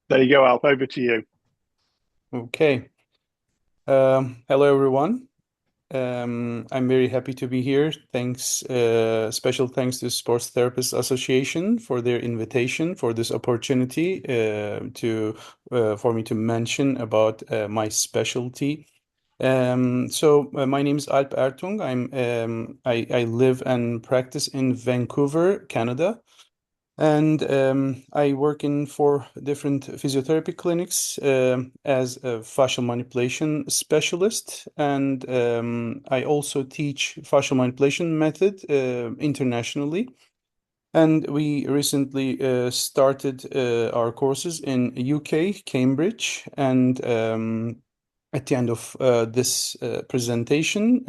There you go, Alf. Over to you. Okay. Hello, everyone. I'm very happy to be here. Special thanks to Sports Therapists Association for their invitation for this opportunity to for me to mention about my specialty. My name is Alp Ertung. I live and practice in Vancouver, Canada. And I work in four different physiotherapy clinics as a fascial manipulation specialist. And I also teach fascial manipulation method internationally. And we recently started our courses in UK, Cambridge. And at the end of this presentation,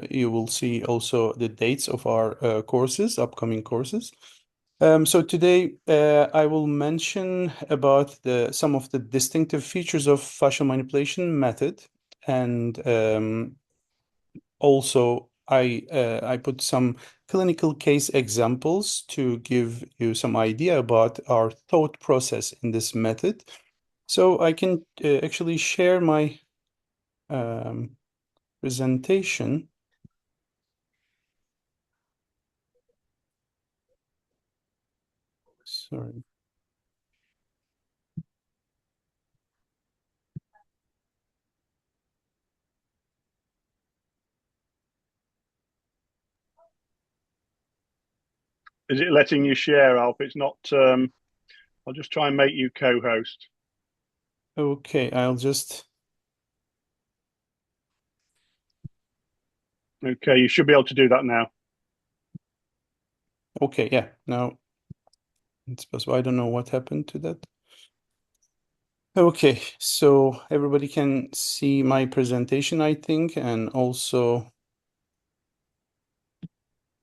you will see also the dates of our upcoming courses. So today I will mention about some of the distinctive features of fascial manipulation method, and also I put some clinical case examples to give you some idea about our thought process in this method. So I can actually share my um, presentation. Sorry. Is it letting you share, Alf? It's not. I'll just try and make you co-host. Okay, I'll just. Okay, you should be able to do that now. Okay, yeah. Now it's possible. I don't know what happened to that. Okay, so everybody can see my presentation, I think, and also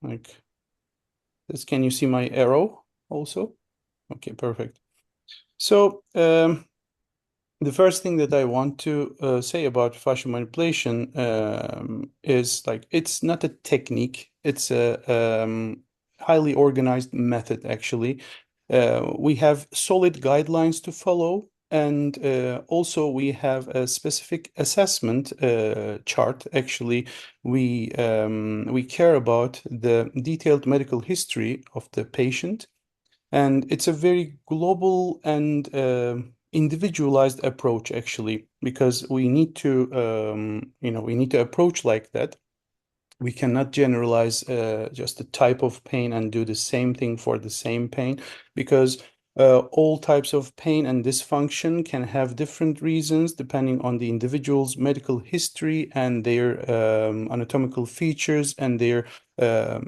like this. Can you see my arrow also? Okay, perfect. So the first thing that I want to say about fascial manipulation is like it's not a technique, it's a highly organized method, actually. We have solid guidelines to follow, and also we have a specific assessment chart. Actually, we care about the detailed medical history of the patient, and it's a very global and individualized approach, actually, because we need to approach like that. We cannot generalize just a type of pain and do the same thing for the same pain, because all types of pain and dysfunction can have different reasons depending on the individual's medical history and their anatomical features and their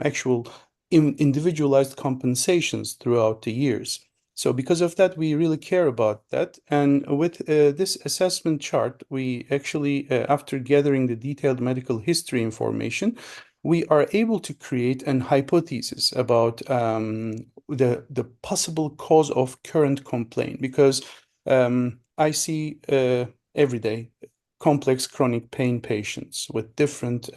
actual individualized compensations throughout the years. So because of that, we really care about that. And with this assessment chart, we actually, after gathering the detailed medical history information, we are able to create an hypothesis about the possible cause of current complaint. Because I see every day complex chronic pain patients with different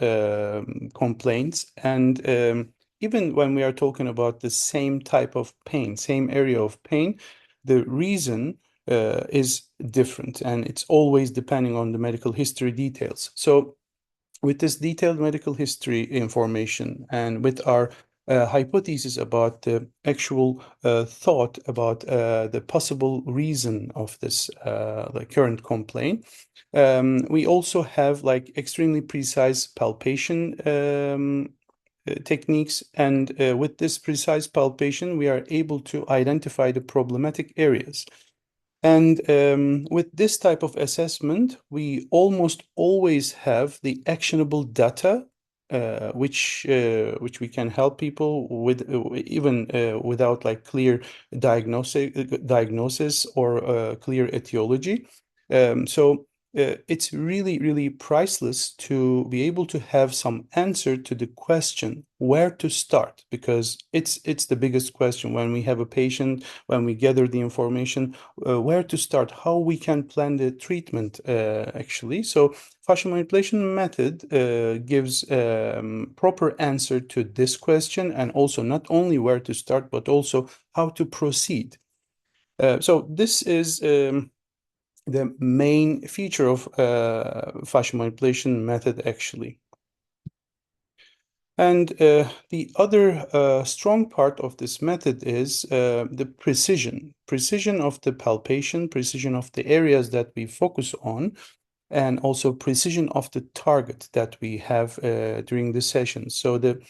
complaints, and even when we are talking about the same type of pain, same area of pain, the reason is different, and it's always depending on the medical history details. So with this detailed medical history information and with our hypothesis about the actual thought about the possible reason of this like current complaint, we also have like extremely precise palpation techniques, and with this precise palpation, we are able to identify the problematic areas. And with this type of assessment, we almost always have the actionable data, which we can help people with, even without like clear diagnosis or clear etiology. It's really, really priceless to be able to have some answer to the question where to start, because it's the biggest question when we have a patient, when we gather the information, where to start, how we can plan the treatment, actually. So fascial manipulation method gives proper answer to this question, and also not only where to start, but also how to proceed. So this is the main feature of fascial manipulation method, actually. And the other strong part of this method is the precision of the palpation, precision of the areas that we focus on, and also precision of the target that we have during the session. So the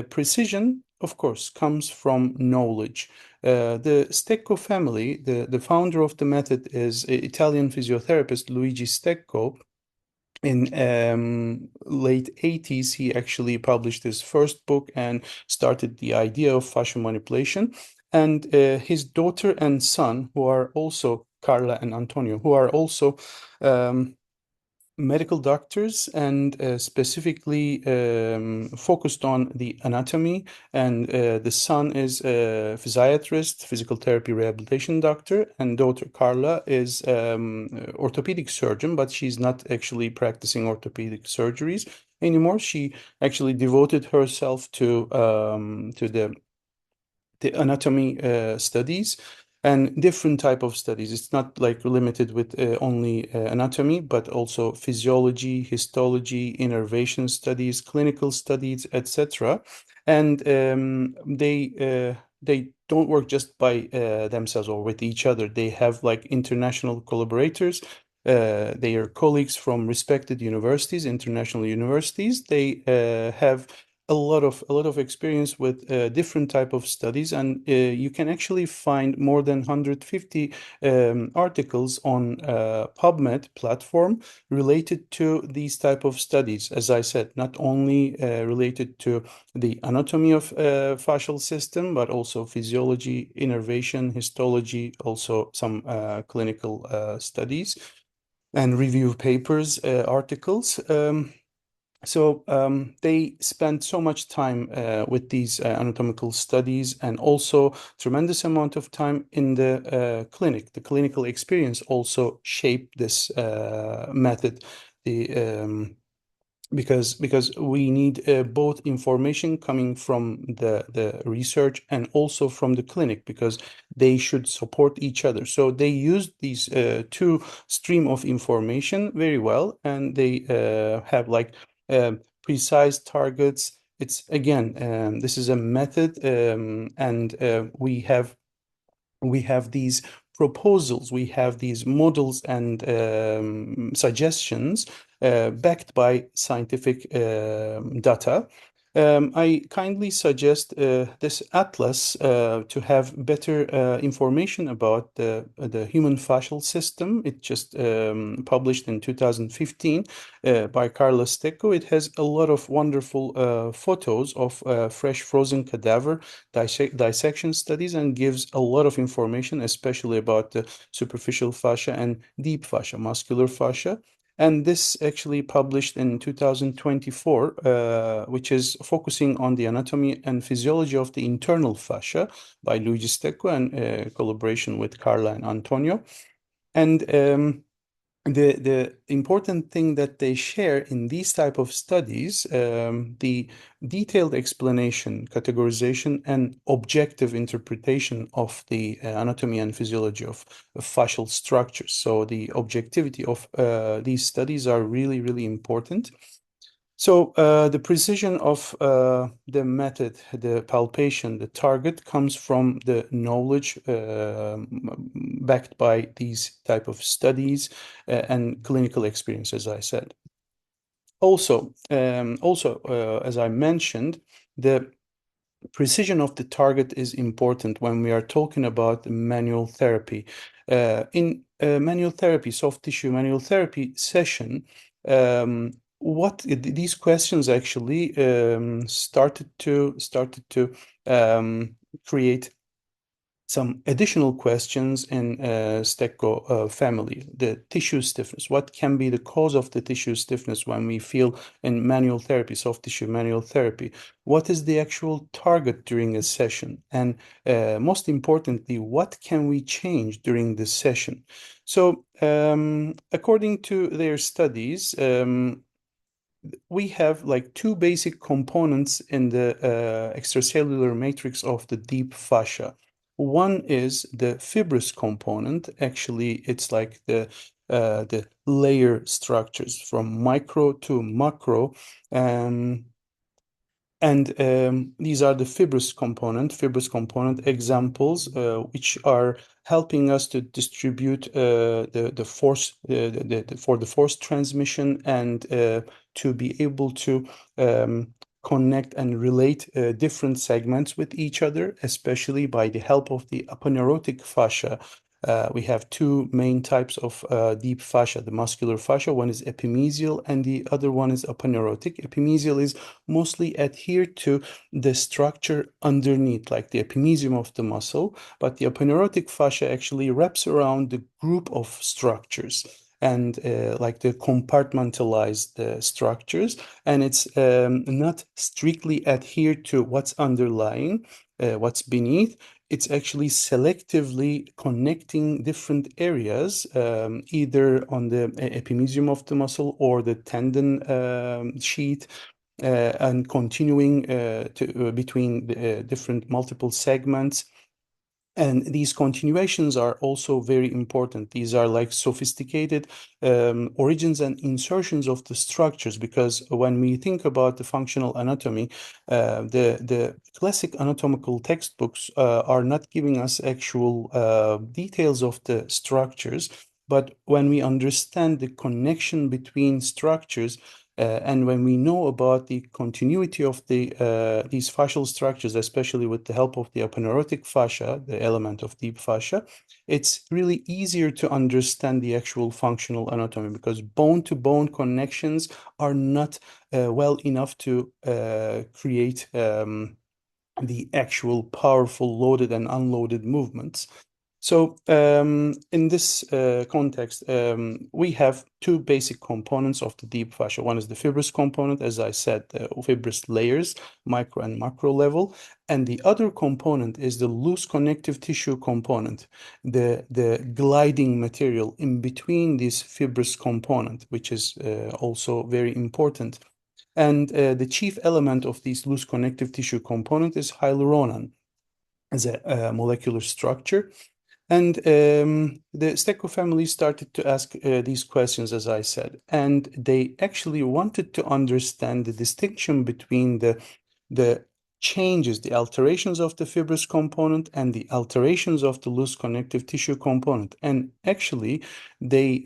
precision, of course, comes from knowledge. The Stecco family, the founder of the method is Italian physiotherapist Luigi Stecco. In late 80s, he actually published his first book and started the idea of fascial manipulation. And his daughter and son, who are also Carla and Antonio, who are also medical doctors and specifically focused on the anatomy. And the son is a physiatrist, physical therapy rehabilitation doctor, and daughter Carla is orthopedic surgeon, but she's not actually practicing orthopedic surgeries anymore. She actually devoted herself to the anatomy studies and different type of studies. It's not like limited with only anatomy, but also physiology, histology, innervation studies, clinical studies, etc. And they don't work just by themselves or with each other. They have like international collaborators. They are colleagues from respected universities, international universities. They have a lot of experience with different type of studies, and you can actually find more than 150 articles on PubMed platform related to these type of studies. As I said, not only related to the anatomy of fascial system, but also physiology, innervation, histology, also some clinical studies and review papers, articles. So they spend so much time with these anatomical studies, and also tremendous amount of time in the clinic. The clinical experience also shaped this method. The because we need both information coming from the research and also from the clinic, because they should support each other. So they used these two stream of information very well, and they have like precise targets. It's again, this is a method, and we have these proposals, we have these models and suggestions backed by scientific data. I kindly suggest this atlas to have better information about the human fascial system. It just published in 2015 by Carlos Stecco. It has a lot of wonderful photos of fresh frozen cadaver dissection studies, and gives a lot of information, especially about the superficial fascia and deep fascia, muscular fascia. And this actually published in 2024, which is focusing on the anatomy and physiology of the internal fascia by Luigi Stecco, and collaboration with Carla and Antonio. And the important thing that they share in these type of studies, the detailed explanation, categorization, and objective interpretation of the anatomy and physiology of fascial structures. So the objectivity of these studies are really, really important. So the precision of the method, the palpation, the target comes from the knowledge backed by these type of studies and clinical experience, as I said. Also, as I mentioned, the precision of the target is important when we are talking about manual therapy. In manual therapy, soft tissue manual therapy session, what these questions actually started to create some additional questions in Stecco family. The tissue stiffness. What can be the cause of the tissue stiffness when we feel in manual therapy, soft tissue manual therapy? What is the actual target during a session? And most importantly, what can we change during the session? So according to their studies, we have like two basic components in the extracellular matrix of the deep fascia. One is the fibrous component. Actually, it's like the layer structures from micro to macro. Um, and these are the fibrous component examples, which are helping us to distribute the force for the force transmission and to be able to um, connect and relate different segments with each other, especially by the help of the aponeurotic fascia. We have two main types of deep fascia, the muscular fascia. One is epimesial and the other one is aponeurotic. Epimesial is mostly adhered to the structure underneath, like the epimysium of the muscle, but the aponeurotic fascia actually wraps around the group of structures and like the compartmentalized structures, and it's not strictly adhered to what's underlying, what's beneath. It's actually selectively connecting different areas, either on the epimysium of the muscle or the tendon sheath, and continuing between the, different multiple segments. And these continuations are also very important. These are like sophisticated origins and insertions of the structures, because when we think about the functional anatomy, the classic anatomical textbooks are not giving us actual details of the structures. But when we understand the connection between structures, and when we know about the continuity of these fascial structures, especially with the help of the aponeurotic fascia, the element of deep fascia, it's really easier to understand the actual functional anatomy, because bone-to-bone connections are not well enough to create the actual powerful loaded and unloaded movements. So, in this context, we have two basic components of the deep fascia. One is the fibrous component, as I said, the fibrous layers, micro and macro level. And the other component is the loose connective tissue component, the gliding material in between this fibrous component, which is also very important. And the chief element of this loose connective tissue component is hyaluronan as a molecular structure. And the Stecco family started to ask these questions, as I said, and they actually wanted to understand the distinction between the changes, the alterations of the fibrous component and the alterations of the loose connective tissue component. And actually, they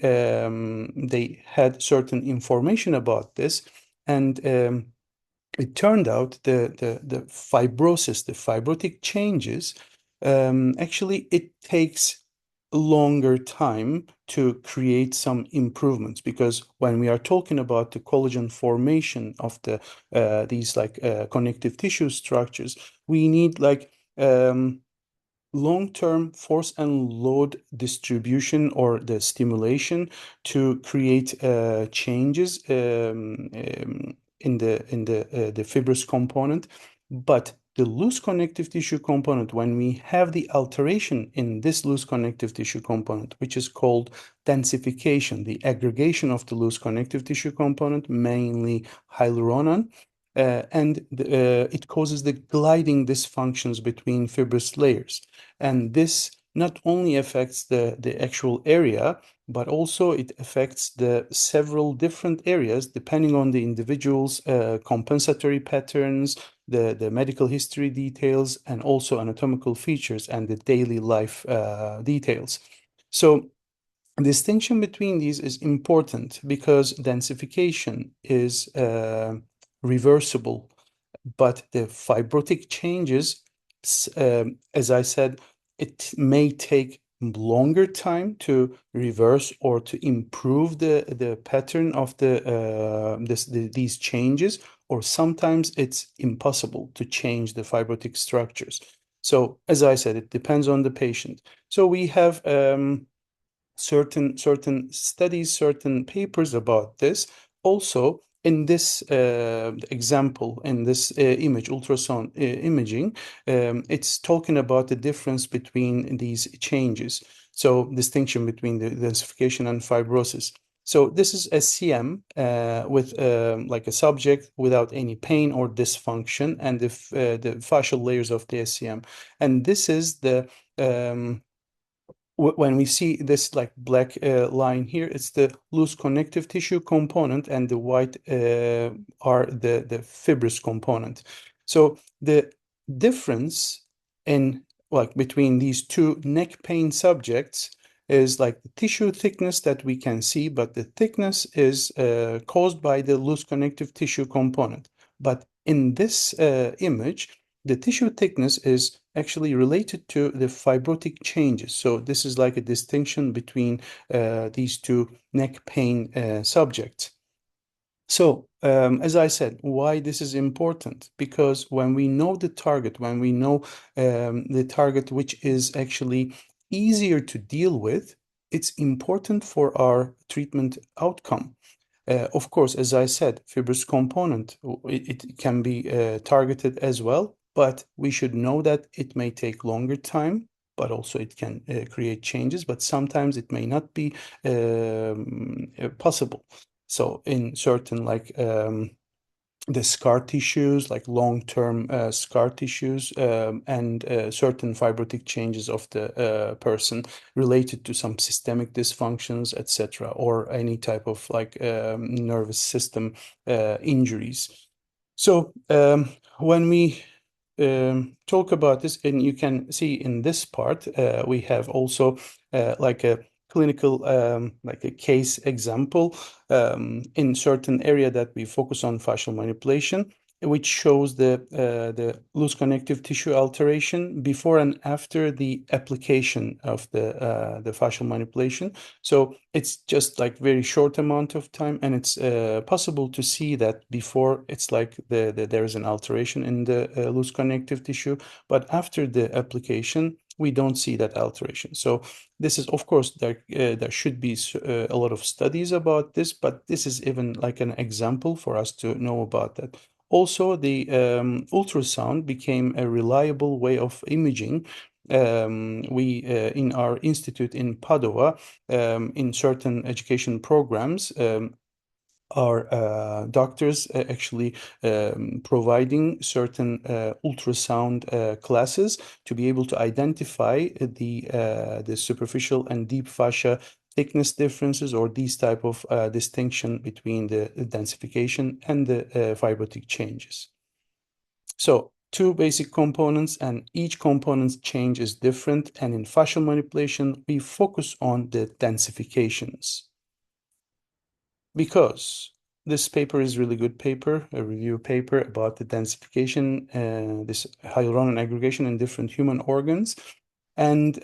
had certain information about this, and it turned out the fibrosis, the fibrotic changes, actually it takes a longer time to create some improvements, because when we are talking about the collagen formation of these like connective tissue structures, we need like long-term force and load distribution or the stimulation to create changes in the fibrous component. But the loose connective tissue component, when we have the alteration in this loose connective tissue component, which is called densification, the aggregation of the loose connective tissue component, mainly hyaluronan, it causes the gliding dysfunctions between fibrous layers. And this not only affects the actual area, but also it affects the several different areas depending on the individual's compensatory patterns, the medical history details, and also anatomical features and the daily life details. So distinction between these is important because densification is reversible, but the fibrotic changes, as I said, it may take longer time to reverse or to improve the pattern of these changes, or sometimes it's impossible to change the fibrotic structures. So, as I said, it depends on the patient. So we have certain studies, certain papers about this. Also, in this example, in this image, ultrasound imaging, it's talking about the difference between these changes. So, distinction between the densification and fibrosis. So this is SCM with like a subject without any pain or dysfunction, and the fascial layers of the SCM. And this is the when we see this like black line here, it's the loose connective tissue component, and the white are the fibrous component. So the difference in like between these two neck pain subjects is like the tissue thickness that we can see, but the thickness is caused by the loose connective tissue component. But in this image, the tissue thickness is actually related to the fibrotic changes. So this is like a distinction between these two neck pain subjects. So, as I said, why this is important? Because when we know the target, when we know the target which is actually easier to deal with, it's important for our treatment outcome. Of course, as I said, fibrous component, it can be targeted as well, but we should know that it may take longer time, but also it can create changes, but sometimes it may not be possible. So in certain like the scar tissues, like long-term scar tissues, and certain fibrotic changes of the person related to some systemic dysfunctions, etc., or any type of like nervous system injuries. So when we talk about this, and you can see in this part, we have also like a clinical, like a case example in certain area that we focus on fascial manipulation, which shows the loose connective tissue alteration before and after the application of the fascial manipulation. So it's just like very short amount of time, and it's possible to see that before it's like there is an alteration in the loose connective tissue, but after the application we don't see that alteration. So this is, of course, there should be a lot of studies about this, but this is even like an example for us to know about that. Also, the ultrasound became a reliable way of imaging. We in our institute in Padua, in certain education programs, our doctors actually providing certain ultrasound classes to be able to identify the superficial and deep fascia thickness differences, or these type of distinction between the densification and the fibrotic changes. So two basic components, and each component's change is different. And in fascial manipulation, we focus on the densifications, because this paper is really good paper, a review paper about the densification, this hyaluronan aggregation in different human organs. And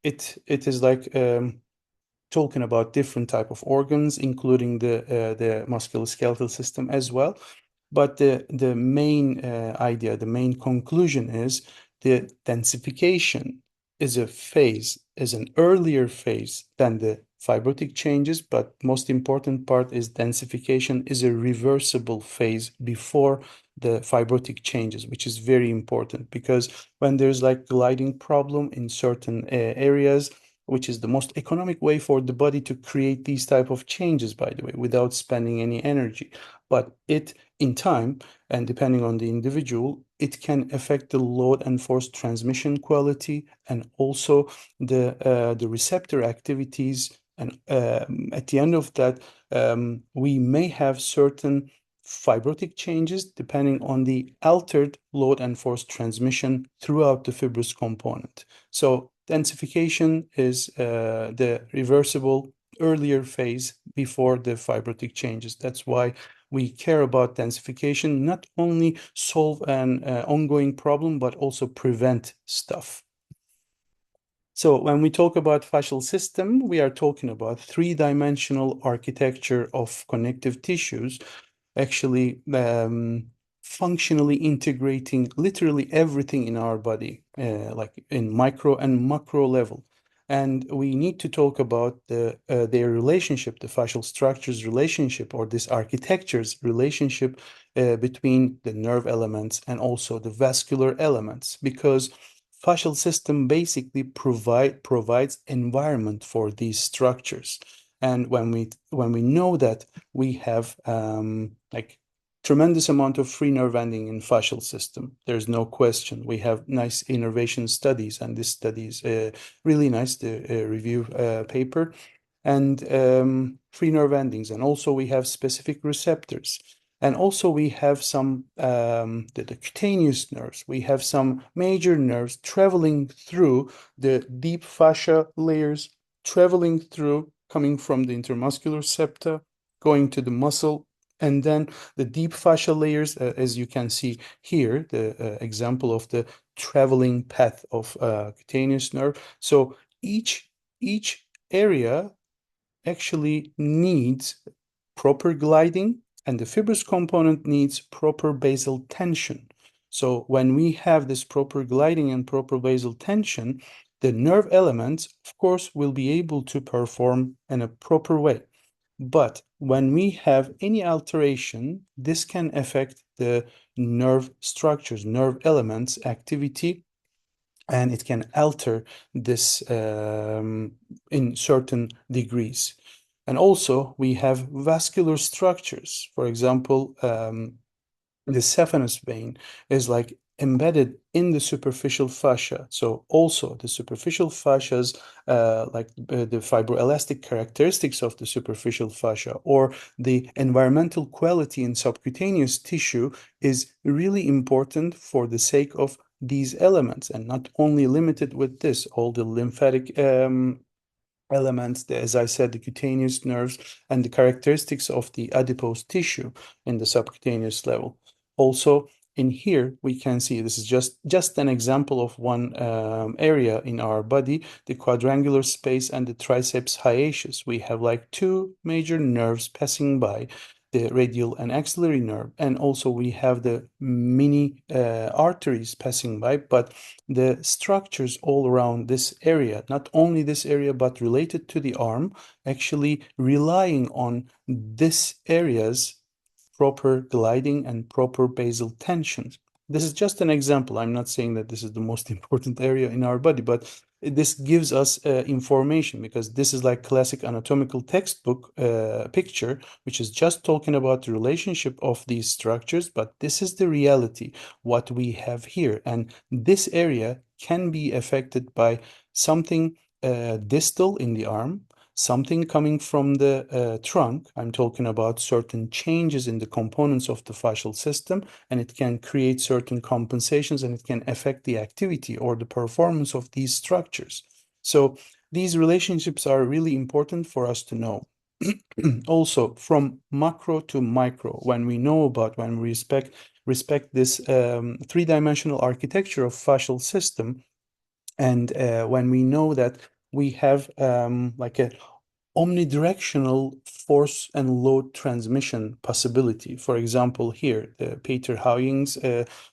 it is like talking about different type of organs, including the musculoskeletal system as well. But the main idea, the main conclusion is the densification is a phase, is an earlier phase than the fibrotic changes, but most important part is densification is a reversible phase before the fibrotic changes, which is very important, because when there's like gliding problem in certain areas, which is the most economic way for the body to create these type of changes, by the way, without spending any energy. But it, in time, and depending on the individual, it can affect the load and force transmission quality, and also the receptor activities. And at the end of that, we may have certain fibrotic changes depending on the altered load and force transmission throughout the fibrous component. So densification is the reversible earlier phase before the fibrotic changes. That's why we care about densification, not only solve an ongoing problem, but also prevent stuff. So when we talk about fascial system, we are talking about three-dimensional architecture of connective tissues, actually functionally integrating literally everything in our body, like in micro and macro level. And we need to talk about their relationship, the fascial structures relationship, or this architecture's relationship between the nerve elements and also the vascular elements, because fascial system basically provides environment for these structures. And when we know that we have like tremendous amount of free nerve ending in fascial system, there's no question. We have nice innervation studies, and this study is really nice, the review paper, and free nerve endings. And also we have specific receptors. And also we have some the cutaneous nerves. We have some major nerves traveling through the deep fascia layers, traveling through, coming from the intermuscular septa, going to the muscle, and then the deep fascia layers, as you can see here, the example of the traveling path of cutaneous nerve. So each area actually needs proper gliding, and the fibrous component needs proper basal tension. So when we have this proper gliding and proper basal tension, the nerve elements, of course, will be able to perform in a proper way. But when we have any alteration, this can affect the nerve structures, nerve elements, activity, and it can alter this in certain degrees. And also, we have vascular structures. For example, the saphenous vein is like embedded in the superficial fascia. So also the superficial fascias, the fibroelastic characteristics of the superficial fascia or the environmental quality in subcutaneous tissue is really important for the sake of these elements, and not only limited with this, all the lymphatic elements, as I said, the cutaneous nerves and the characteristics of the adipose tissue in the subcutaneous level. Also, in here, we can see this is just an example of one area in our body, the quadrangular space and the triceps hiatus. We have like two major nerves passing by, the radial and axillary nerve, and also we have the mini arteries passing by, but the structures all around this area, not only this area, but related to the arm, actually relying on this area's proper gliding and proper basal tension. This is just an example. I'm not saying that this is the most important area in our body, but this gives us information, because this is like classic anatomical textbook picture, which is just talking about the relationship of these structures, but this is the reality, what we have here. And this area can be affected by something distal in the arm, something coming from the trunk. I'm talking about certain changes in the components of the fascial system, and it can create certain compensations, and it can affect the activity or the performance of these structures. So these relationships are really important for us to know. Also, from macro to micro, when we know about, when we respect this three-dimensional architecture of fascial system, and when we know that we have like a omnidirectional force and load transmission possibility. For example, here, the Peter Hawing's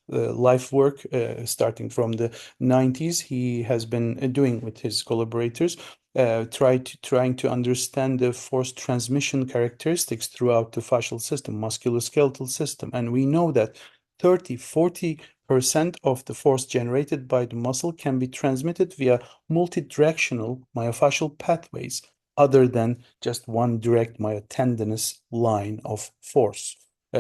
life work starting from the 90s, he has been doing with his collaborators, trying to understand the force transmission characteristics throughout the fascial system, musculoskeletal system. And we know that 30-40% of the force generated by the muscle can be transmitted via multidirectional myofascial pathways, other than just one direct myotendinous line of force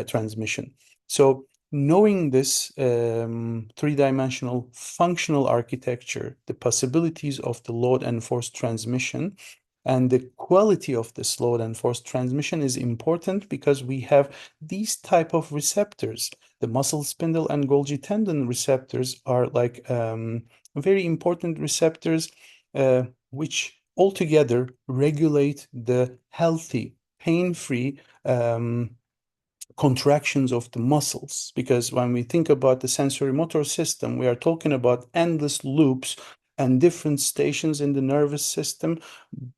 transmission. So knowing this three-dimensional functional architecture, the possibilities of the load and force transmission, and the quality of this load and force transmission is important, because we have these type of receptors. The muscle spindle and Golgi tendon receptors are like very important receptors, which altogether regulate the healthy, pain-free contractions of the muscles. Because when we think about the sensory motor system, we are talking about endless loops and different stations in the nervous system,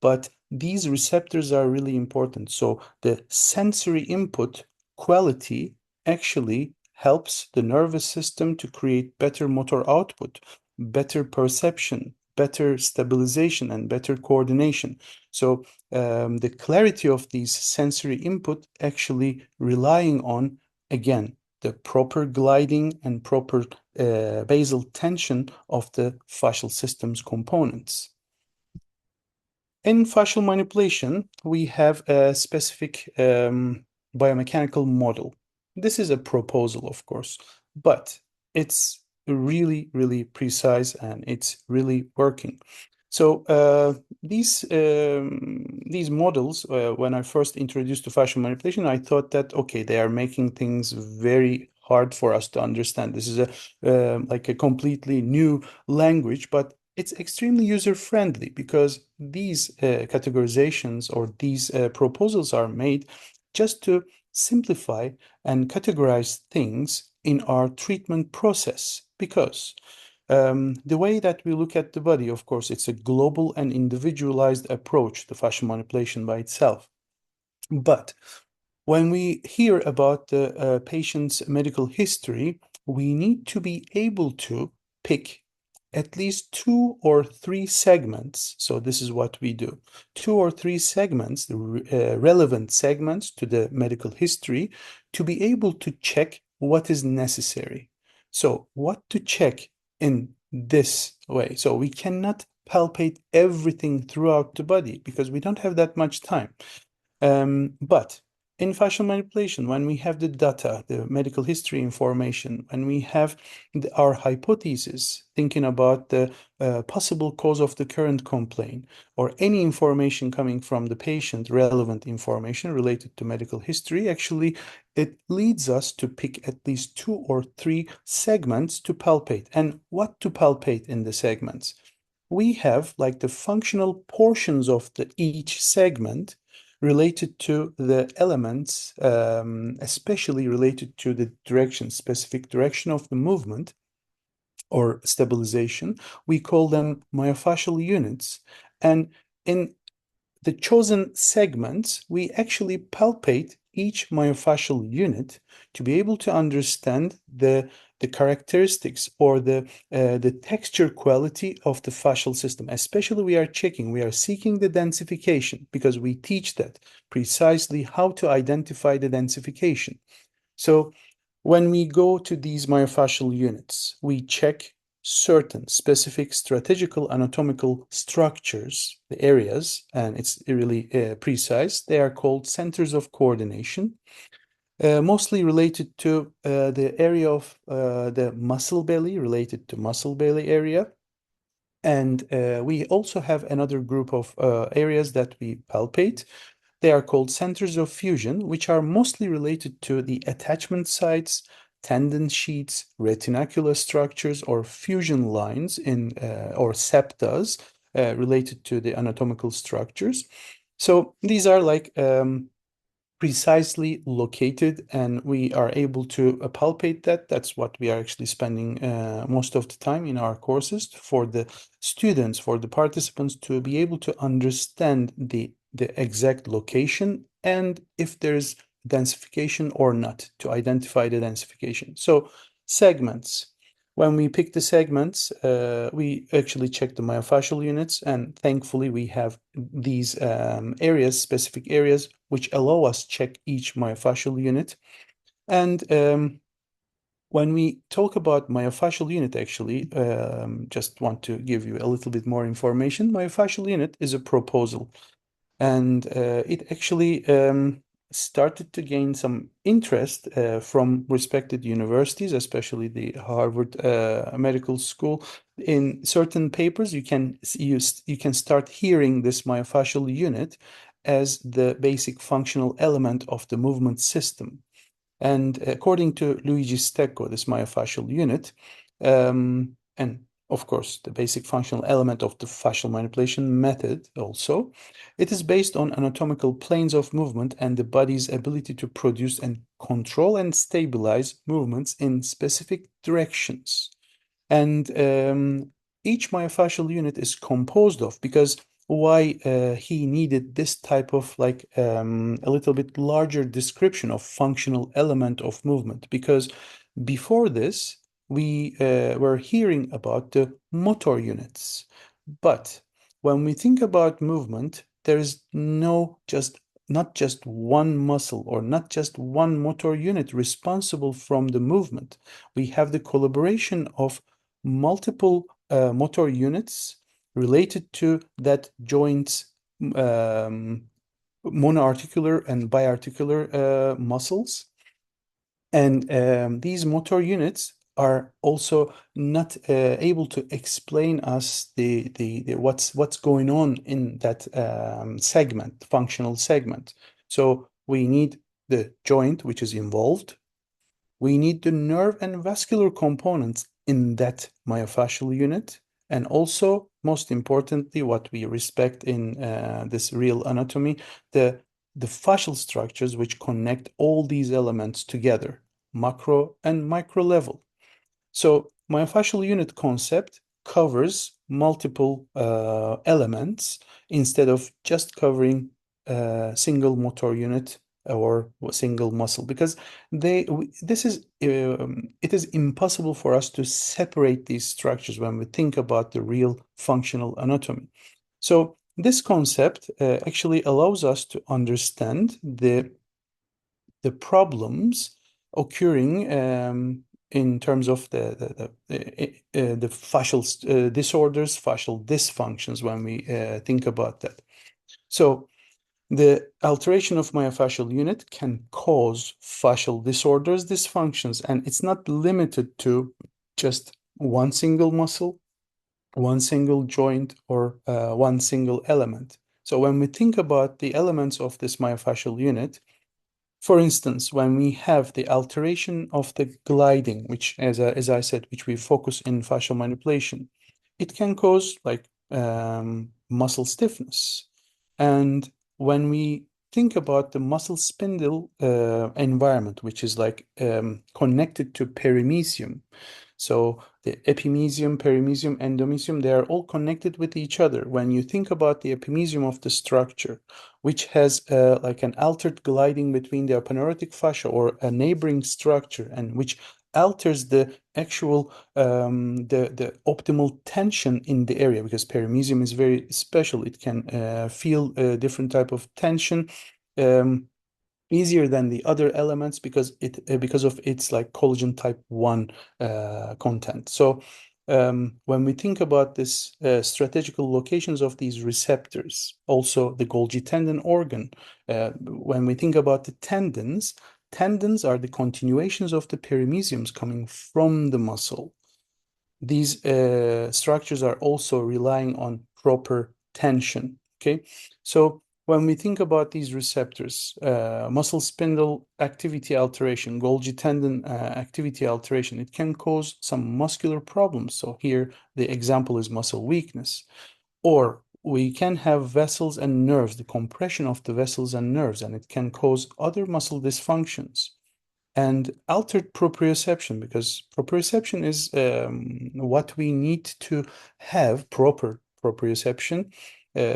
but these receptors are really important. So the sensory input quality actually helps the nervous system to create better motor output, better perception, better stabilization, and better coordination. So the clarity of these sensory input actually relying on, again, the proper gliding and proper basal tension of the fascial system's components. In fascial manipulation, we have a specific biomechanical model. This is a proposal, of course, but it's really, really precise and it's really working. So these models, when I first introduced to fascial manipulation, I thought that okay, they are making things very hard for us to understand. This is a like a completely new language, but it's extremely user-friendly because these categorizations or these proposals are made just to simplify and categorize things in our treatment process. Because the way that we look at the body, of course, it's a global and individualized approach to fascial manipulation by itself. But when we hear about the patient's medical history, we need to be able to pick at least two or three segments. So this is what we do. Two or three segments, the relevant segments to the medical history, to be able to check what is necessary. So what to check in this way? So we cannot palpate everything throughout the body because we don't have that much time. But in fascial manipulation, when we have the data, the medical history information, when we have our hypothesis, thinking about the possible cause of the current complaint, or any information coming from the patient, relevant information related to medical history, actually, it leads us to pick at least two or three segments to palpate. And what to palpate in the segments? We have like the functional portions of each segment related to the elements, especially related to the direction, specific direction of the movement or stabilization. We call them myofascial units. And in the chosen segments, we actually palpate each myofascial unit to be able to understand the characteristics or the texture quality of the fascial system. Especially we are seeking the densification because we teach that precisely how to identify the densification. So when we go to these myofascial units, we check certain specific strategical anatomical structures, the areas, and it's really precise. They are called centers of coordination, mostly related to the area of the muscle belly, related to muscle belly area. And we also have another group of areas that we palpate. They are called centers of fusion, which are mostly related to the attachment sites, tendon sheets, retinacular structures, or fusion lines in or septas related to the anatomical structures. So these are like precisely located and we are able to palpate that. That's what we are actually spending most of the time in our courses for the students, for the participants to be able to understand the exact location and if there's densification or not, to identify the densification. So segments. When we pick the segments, we actually check the myofascial units, and thankfully we have these areas, specific areas, which allow us check each myofascial unit. And when we talk about myofascial unit, actually, just want to give you a little bit more information. Myofascial unit is a proposal, and it actually started to gain some interest from respected universities, especially the Harvard Medical School. In certain papers, you can start hearing this myofascial unit as the basic functional element of the movement system. And according to Luigi Stecco, this myofascial unit, and of course, the basic functional element of the fascial manipulation method also, it is based on anatomical planes of movement and the body's ability to produce and control and stabilize movements in specific directions. And each myofascial unit is composed of, because why he needed this type of like a little bit larger description of functional element of movement, because before this we were hearing about the motor units, but when we think about movement, there is no just not just one muscle or not just one motor unit responsible from the movement. We have the collaboration of multiple motor units related to that joint's um, monoarticular and biarticular muscles. And these motor units are also not able to explain us the what's going on in that segment, functional segment. So we need the joint, which is involved. We need the nerve and vascular components in that myofascial unit. And also, most importantly, what we respect in this real anatomy, the, the fascial structures which connect all these elements together, macro and micro level. So myofascial unit concept covers multiple elements instead of just covering a single motor unit or a single muscle because this is it is impossible for us to separate these structures when we think about the real functional anatomy. So this concept actually allows us to understand the problems occurring in terms of the fascial disorders, fascial dysfunctions when we think about that. So the alteration of myofascial unit can cause fascial disorders, dysfunctions, and it's not limited to just one single muscle, one single joint, or one single element. So when we think about the elements of this myofascial unit, for instance, when we have the alteration of the gliding, which, as I said, which we focus in fascial manipulation, it can cause like muscle stiffness. And when we think about the muscle spindle environment, which is like connected to perimysium, so the epimysium, perimysium, endomysium, they are all connected with each other. When you think about the epimysium of the structure, which has like an altered gliding between the aponeurotic fascia or a neighboring structure, and which alters the actual the optimal tension in the area because perimysium is very special. It can feel a different type of tension. Easier than the other elements because of its like collagen type 1 content. So when we think about this strategical locations of these receptors, also the Golgi tendon organ, when we think about the tendons, tendons are the continuations of the perimysiums coming from the muscle. These structures are also relying on proper tension. Okay, so when we think about these receptors, muscle spindle activity alteration, Golgi tendon activity alteration, it can cause some muscular problems. So here the example is muscle weakness, or we can have vessels and nerves, the compression of the vessels and nerves, and it can cause other muscle dysfunctions and altered proprioception because proprioception is what we need to have proper proprioception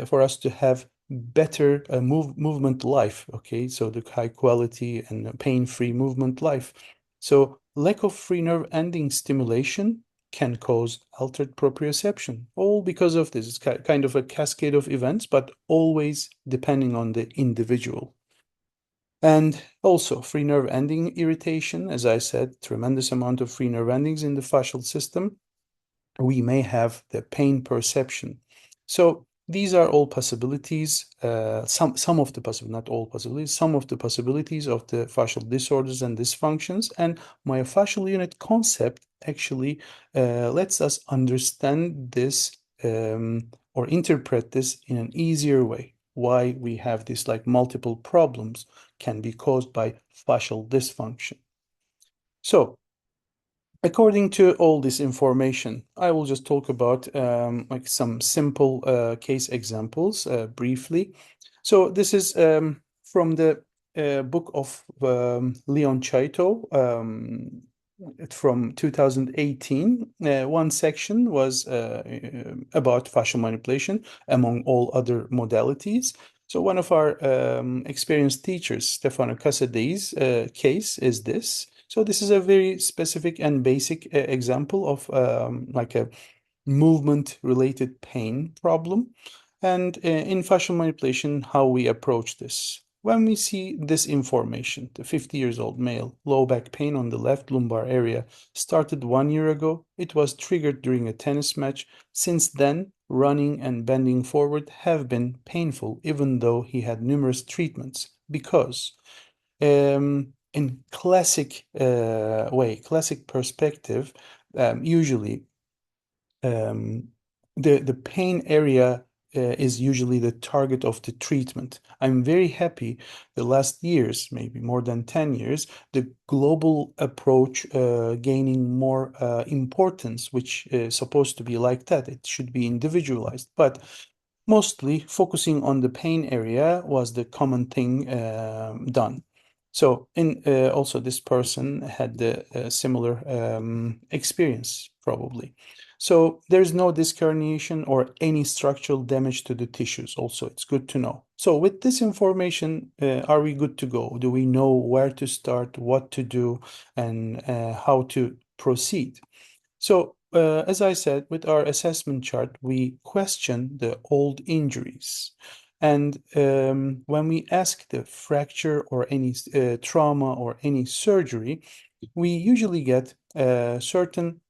for us to have better movement life. Okay, so the high quality and pain-free movement life. So lack of free nerve ending stimulation can cause altered proprioception, all because of this. It's kind of a cascade of events, but always depending on the individual. And also free nerve ending irritation, as I said, tremendous amount of free nerve endings in the fascial system. We may have the pain perception. So these are all possibilities, some of the possibilities, not all possibilities, some of the possibilities of the fascial disorders and dysfunctions. And myofascial unit concept actually lets us understand this or interpret this in an easier way. Why we have this like multiple problems can be caused by fascial dysfunction. So according to all this information, I will just talk about like some simple case examples briefly. So this is from the book of Leon Chaito from 2018. One section was about fascial manipulation among all other modalities. So one of our experienced teachers, Stefano Casade's case is this. So this is a very specific and basic example of like a movement-related pain problem. And in fascial manipulation, how we approach this. When we see this information, the 50 years old male, low back pain on the left lumbar area, started 1 year ago. It was triggered during a tennis match. Since then, running and bending forward have been painful, even though he had numerous treatments. Because in classic perspective, usually um, the pain area is usually the target of the treatment. I'm very happy the last years, maybe more than 10 years, the global approach gaining more importance, which is supposed to be like that. It should be individualized. But mostly focusing on the pain area was the common thing done. So, in also this person had the similar experience probably. So there's no disc herniation or any structural damage to the tissues. Also, it's good to know. So with this information, are we good to go? Do we know where to start, what to do, and how to proceed? So, as I said, with our assessment chart, we question the old injuries. And when we ask the fracture or any trauma or any surgery, we usually get certain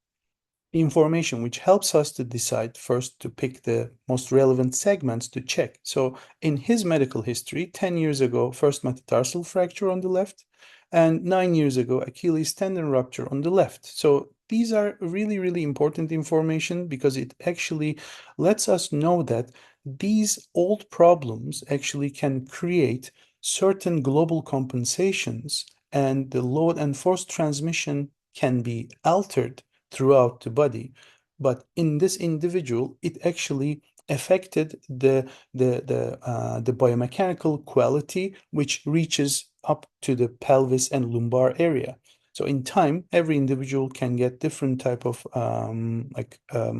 information which helps us to decide first to pick the most relevant segments to check. So in his medical history, 10 years ago, first metatarsal fracture on the left, and 9 years ago, Achilles tendon rupture on the left. So these are really, really important information because it actually lets us know that these old problems actually can create certain global compensations, and the load and force transmission can be altered throughout the body. But in this individual, it actually affected the biomechanical quality, which reaches up to the pelvis and lumbar area. So in time, every individual can get different type of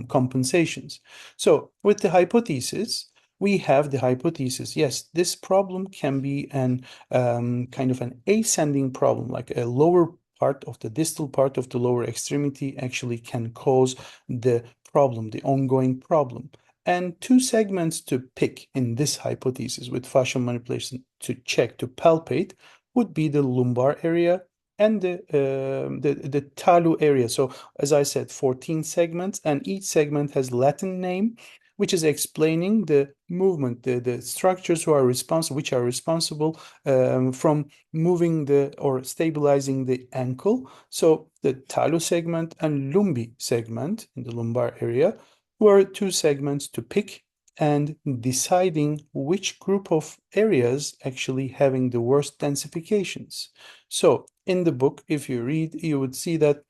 compensations. So with the hypothesis, we have the hypothesis, yes, this problem can be an kind of an ascending problem, like a lower part of the distal part of the lower extremity actually can cause the problem, the ongoing problem. And two segments to pick in this hypothesis with fascial manipulation to check, to palpate, would be the lumbar area and the talu area. So as I said, 14 segments, and each segment has Latin name, which is explaining the movement, the structures which are responsible from moving the or stabilizing the ankle. So the talu segment and lumbi segment in the lumbar area were two segments to pick, and deciding which group of areas actually having the worst densifications. So in the book, if you read, you would see that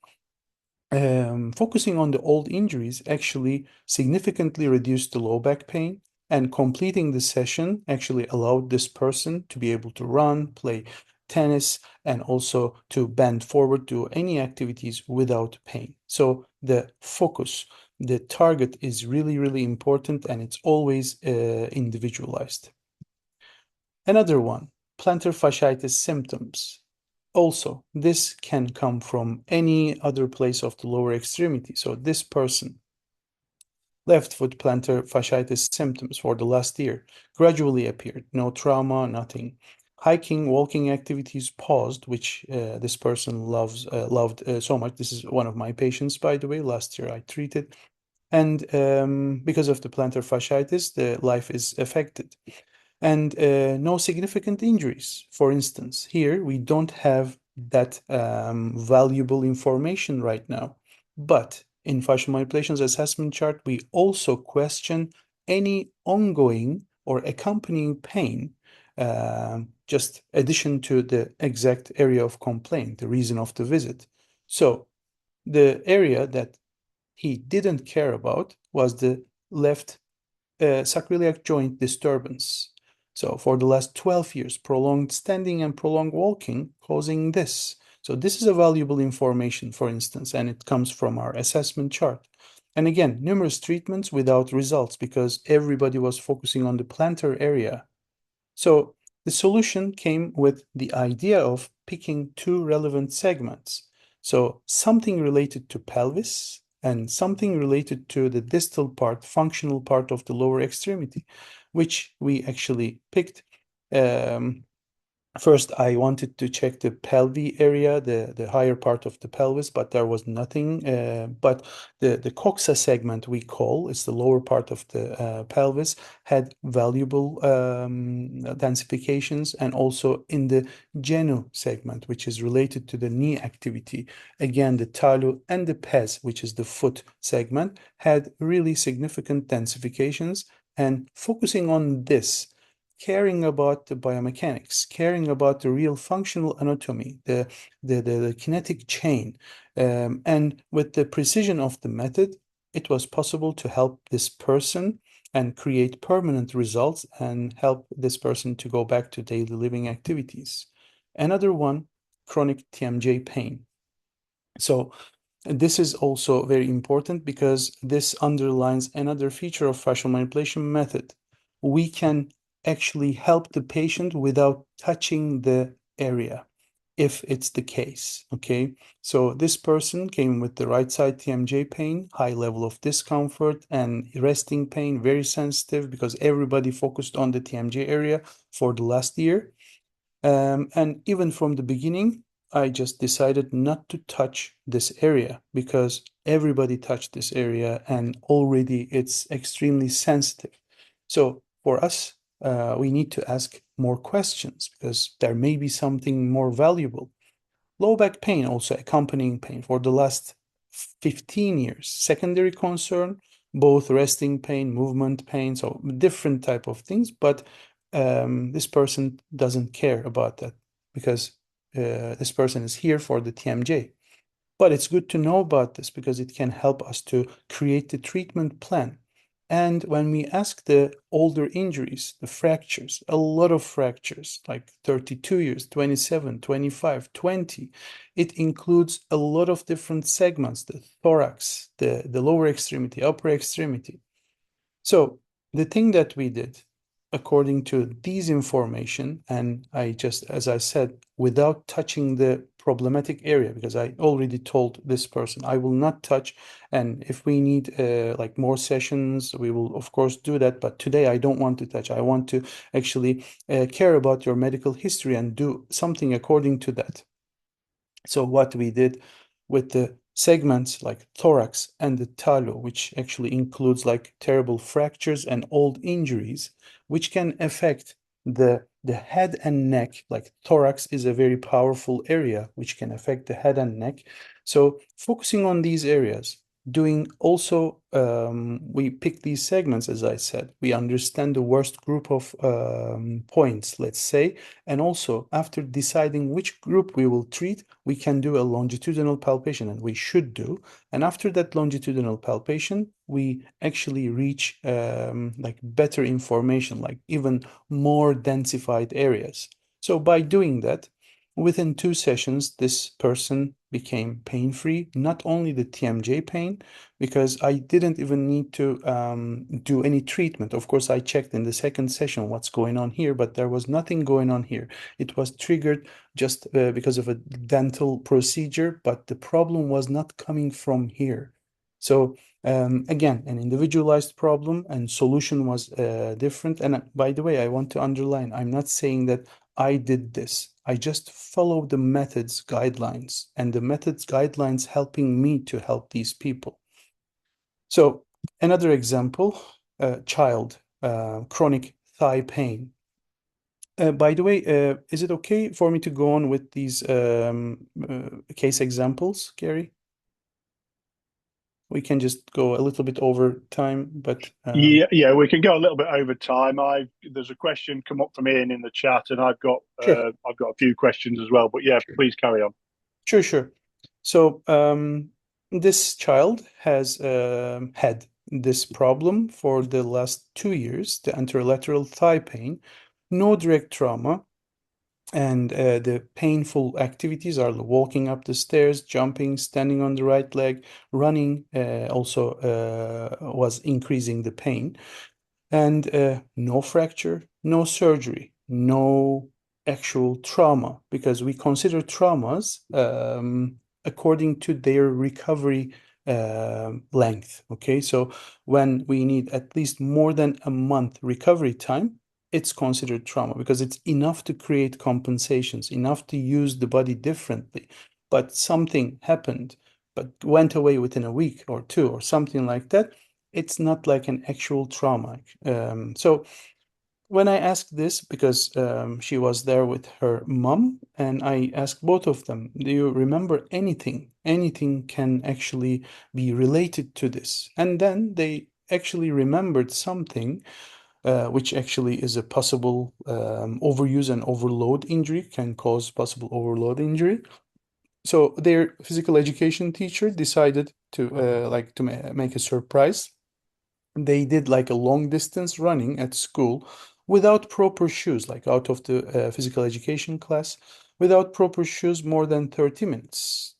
focusing on the old injuries actually significantly reduced the low back pain, and completing the session actually allowed this person to be able to run, play tennis, and also to bend forward, do any activities without pain. So the focus, the target is really, really important, and it's always individualized. Another one, plantar fasciitis symptoms. Also, this can come from any other place of the lower extremity. So this person, left foot plantar fasciitis symptoms for the last year, gradually appeared. No trauma, nothing. Hiking, walking activities paused, which this person loved so much. This is one of my patients, by the way. Last year I treated. And because of the plantar fasciitis, the life is affected, and no significant injuries. For instance, here we don't have that valuable information right now. But in fascial manipulations assessment chart, we also question any ongoing or accompanying pain, just addition to the exact area of complaint, the reason of the visit. So the area that he didn't care about was the left sacroiliac joint disturbance. So for the last 12 years, prolonged standing and prolonged walking causing this. So this is a valuable information, for instance, and it comes from our assessment chart. And again, numerous treatments without results because everybody was focusing on the plantar area. So the solution came with the idea of picking two relevant segments. So something related to pelvis and something related to the distal part, functional part of the lower extremity, which we actually picked. Um, First, I wanted to check the pelvic area, the higher part of the pelvis, but there was nothing. But the coxa segment we call, it's the lower part of the pelvis, had valuable densifications, and also in the genu segment, which is related to the knee activity. Again, the talu and the pes, which is the foot segment, had really significant densifications. And focusing on this, caring about the biomechanics, caring about the real functional anatomy, the kinetic chain, and with the precision of the method, it was possible to help this person and create permanent results and help this person to go back to daily living activities. Another one, chronic TMJ pain. So this is also very important because this underlines another feature of fascial manipulation method. We can actually help the patient without touching the area, if it's the case. Okay, so this person came with the right side TMJ pain, high level of discomfort and resting pain, very sensitive because everybody focused on the TMJ area for the last year. And even from the beginning, I just decided not to touch this area because everybody touched this area and already it's extremely sensitive. So for us, we need to ask more questions because there may be something more valuable. Low back pain, also accompanying pain for the last 15 years. Secondary concern, both resting pain, movement pain, so different type of things. But this person doesn't care about that because this person is here for the TMJ. But it's good to know about this because it can help us to create the treatment plan. And when we ask the older injuries, the fractures, a lot of fractures, like 32 years, 27, 25, 20, it includes a lot of different segments, the thorax, the lower extremity, upper extremity. So the thing that we did, according to these information, and I just, as I said, without touching the problematic area, because I already told this person I will not touch, and if we need like more sessions, we will of course do that. But today I don't want to touch. I want to actually care about your medical history and do something according to that. So what we did with the segments like thorax and the talo, which actually includes like terrible fractures and old injuries, which can affect the head and neck. Like thorax is a very powerful area which can affect the head and neck. So focusing on these areas, doing also we pick these segments, as I said, we understand the worst group of points, let's say, and also after deciding which group we will treat, we can do a longitudinal palpation, and we should do. And after that longitudinal palpation, we actually reach like better information, like even more densified areas. So by doing that, within 2 sessions, this person became pain-free, not only the TMJ pain, because I didn't even need to do any treatment. Of course, I checked in the second session what's going on here, but there was nothing going on here. It was triggered just because of a dental procedure, but the problem was not coming from here. So again, an individualized problem and solution was different. And by the way, I want to underline, I'm not saying that I did this. I just followed the methods guidelines, and the methods guidelines helping me to help these people. So another example, child, chronic thigh pain. By the way, is it okay for me to go on with these case examples, Gary? We can just go a little bit over time, but Yeah, yeah, we can go a little bit over time. I There's a question come up from Ian in the chat, and sure, I've got a few questions as well. But yeah, sure, please carry on. sure, sure. So this child has had this problem for the last 2 years, the anterolateral thigh pain, no direct trauma, and the painful activities are walking up the stairs, jumping, standing on the right leg, running also was increasing the pain. And no fracture, no surgery, no actual trauma, because we consider traumas according to their recovery length. Okay, so when we need at least more than a month recovery time, it's considered trauma because it's enough to create compensations, enough to use the body differently. But something happened, but went away within a week or two or something like that. It's not like an actual trauma. So when I asked this, because she was there with her mom, and I asked both of them, do you remember anything? Anything can actually be related to this. And then they actually remembered something, which actually is a possible overuse and overload injury, can cause possible overload injury. So their physical education teacher decided to make a surprise. They did like a long distance running at school without proper shoes, like out of the physical education class, without proper shoes more than 30 minutes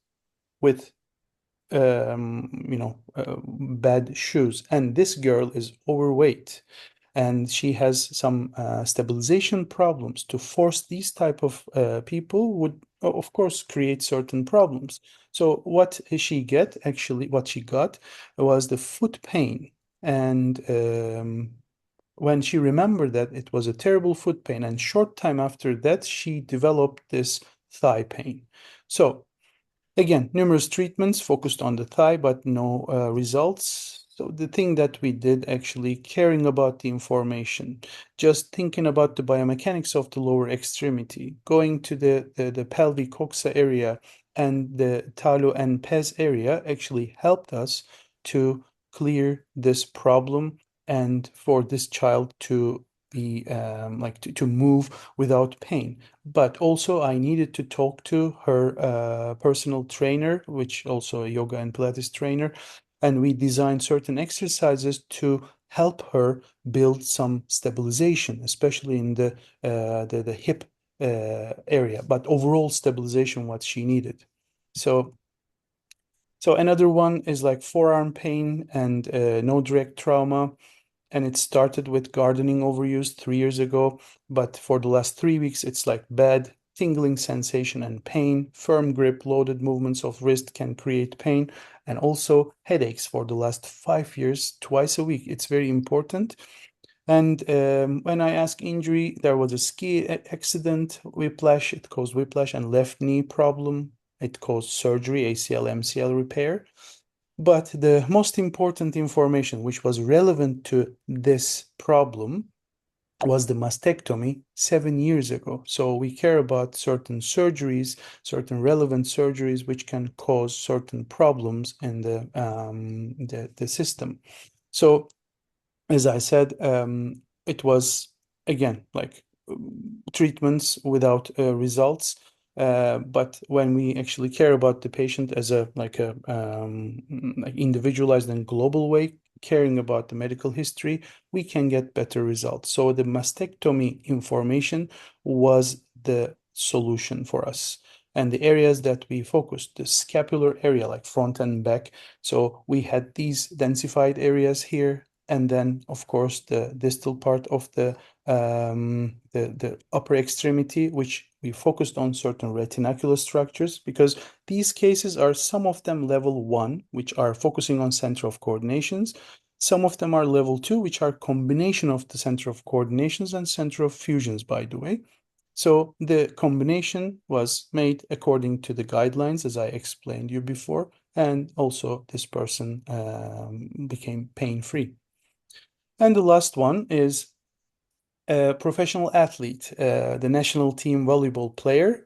with bad shoes. And this girl is overweight and she has some stabilization problems. To force these type of people would of course create certain problems. So what she get actually what she got was the foot pain. And when she remembered that it was a terrible foot pain, and short time after that she developed this thigh pain. So again, numerous treatments focused on the thigh, but no results. So the thing that we did actually caring about the information, just thinking about the biomechanics of the lower extremity, going to the pelvic coxa area and the talo and pes area actually helped us to clear this problem and for this child to be to move without pain. But also I needed to talk to her personal trainer, which also a yoga and Pilates trainer, and we designed certain exercises to help her build some stabilization, especially in the hip area, but overall stabilization what she needed. So so another one is like forearm pain and no direct trauma, and it started with gardening overuse 3 years ago. But for the last 3 weeks, it's like bad tingling sensation and pain. Firm grip, loaded movements of wrist can create pain, and also headaches for the last 5 years, twice a week. It's very important. And when I ask injury, there was a ski accident, whiplash. It caused whiplash and left knee problem. It caused surgery, ACL, MCL repair. But the most important information, which was relevant to this problem, was the mastectomy 7 years ago. So we care about certain surgeries, certain relevant surgeries, which can cause certain problems in the system. So as I said, it was again like treatments without results. But when we actually care about the patient as a like individualized and global way, caring about the medical history, we can get better results. So the mastectomy information was the solution for us. And the areas that we focused, the scapular area, like front and back. So we had these densified areas here, and then of course the distal part of the upper extremity, which we focused on certain retinacular structures, because these cases are some of them level 1, which are focusing on center of coordinations. Some of them are level 2, which are combination of the center of coordinations and center of fusions, by the way. So the combination was made according to the guidelines, as I explained you before, and also this person became pain-free. And the last one is a professional athlete, the national team volleyball player,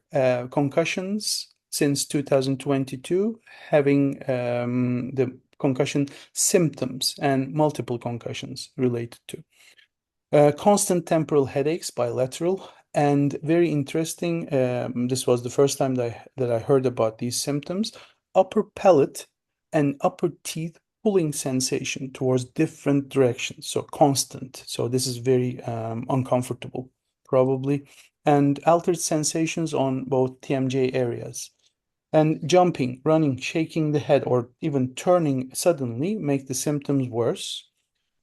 concussions since 2022, having the concussion symptoms and multiple concussions related to. Constant temporal headaches, bilateral, and very interesting. This was the first time that I heard about these symptoms. Upper palate and upper teeth pulling sensation towards different directions. So constant. So this is very uncomfortable, probably. And altered sensations on both TMJ areas. And jumping, running, shaking the head, or even turning suddenly make the symptoms worse.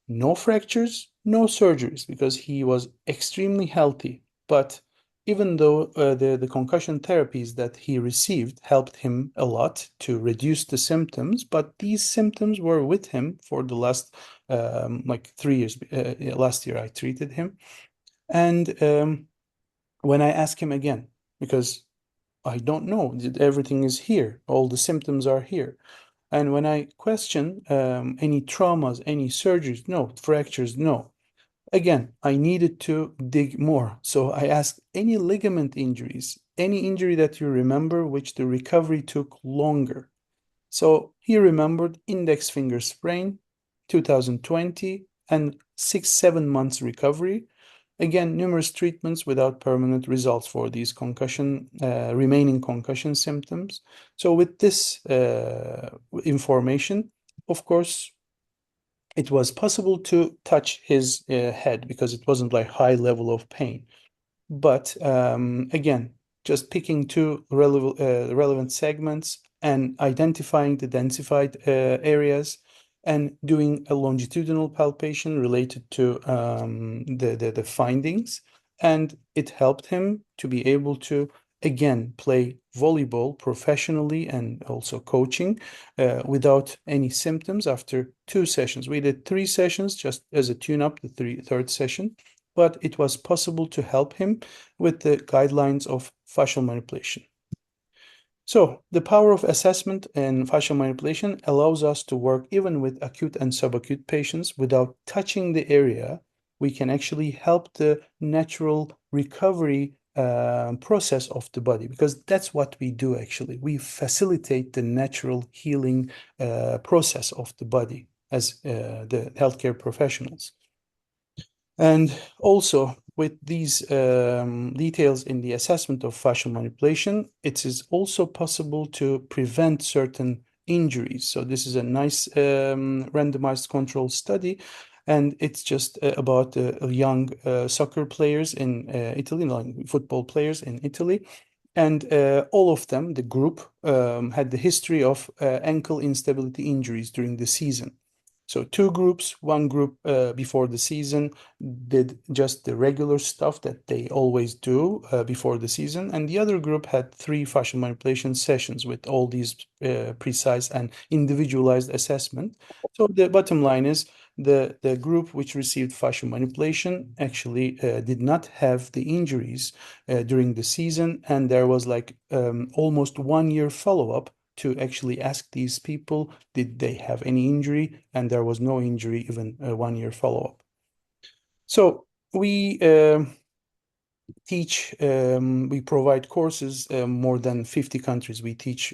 No fractures, no surgeries, because he was extremely healthy. But even though the concussion therapies that he received helped him a lot to reduce the symptoms, but these symptoms were with him for the last like 3 years. Last year I treated him. And when I ask him again, because I don't know, everything is here, all the symptoms are here. And when I question any traumas, any surgeries, no, fractures, no. Again, I needed to dig more. So I asked any ligament injuries, any injury that you remember, which the recovery took longer. So he remembered index finger sprain, 2020, and 6, 7 months recovery. Again, numerous treatments without permanent results for these remaining concussion symptoms. So with this information, of course, it was possible to touch his head because it wasn't like high level of pain. But again, just picking two relevant segments and identifying the densified areas and doing a longitudinal palpation related to the findings. And it helped him to be able to, again, play volleyball professionally and also coaching without any symptoms after 2 sessions. We did 3 sessions just as a tune-up, the third session, but it was possible to help him with the guidelines of fascial manipulation. So the power of assessment and fascial manipulation allows us to work even with acute and subacute patients without touching the area. We can actually help the natural recovery process of the body because that's what we do actually. We facilitate the natural healing process of the body as the healthcare professionals. And also, with these details in the assessment of fascial manipulation, it is also possible to prevent certain injuries. So this is a nice randomized control study, and it's just about young soccer players in Italy, like football players in Italy. And all of them, the group, had the history of ankle instability injuries during the season. So two groups, one group before the season did just the regular stuff that they always do before the season, and the other group had 3 fascial manipulation sessions with all these precise and individualized assessment. So the bottom line is the group which received fascial manipulation actually did not have the injuries during the season, and there was like almost 1 year follow-up to actually ask these people, did they have any injury? And there was no injury, even a 1 year follow-up. So we provide courses more than 50 countries. We teach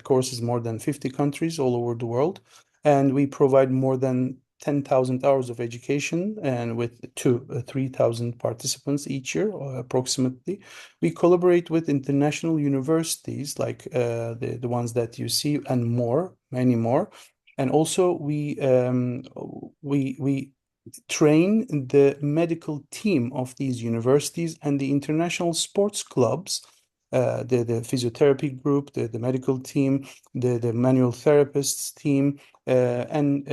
courses more than 50 countries all over the world, and we provide more than 10,000 hours of education and with 3,000 participants each year, approximately. We collaborate with international universities like the ones that you see and more, many more. And also we train the medical team of these universities and the international sports clubs, the physiotherapy group, the medical team, the manual therapists team, and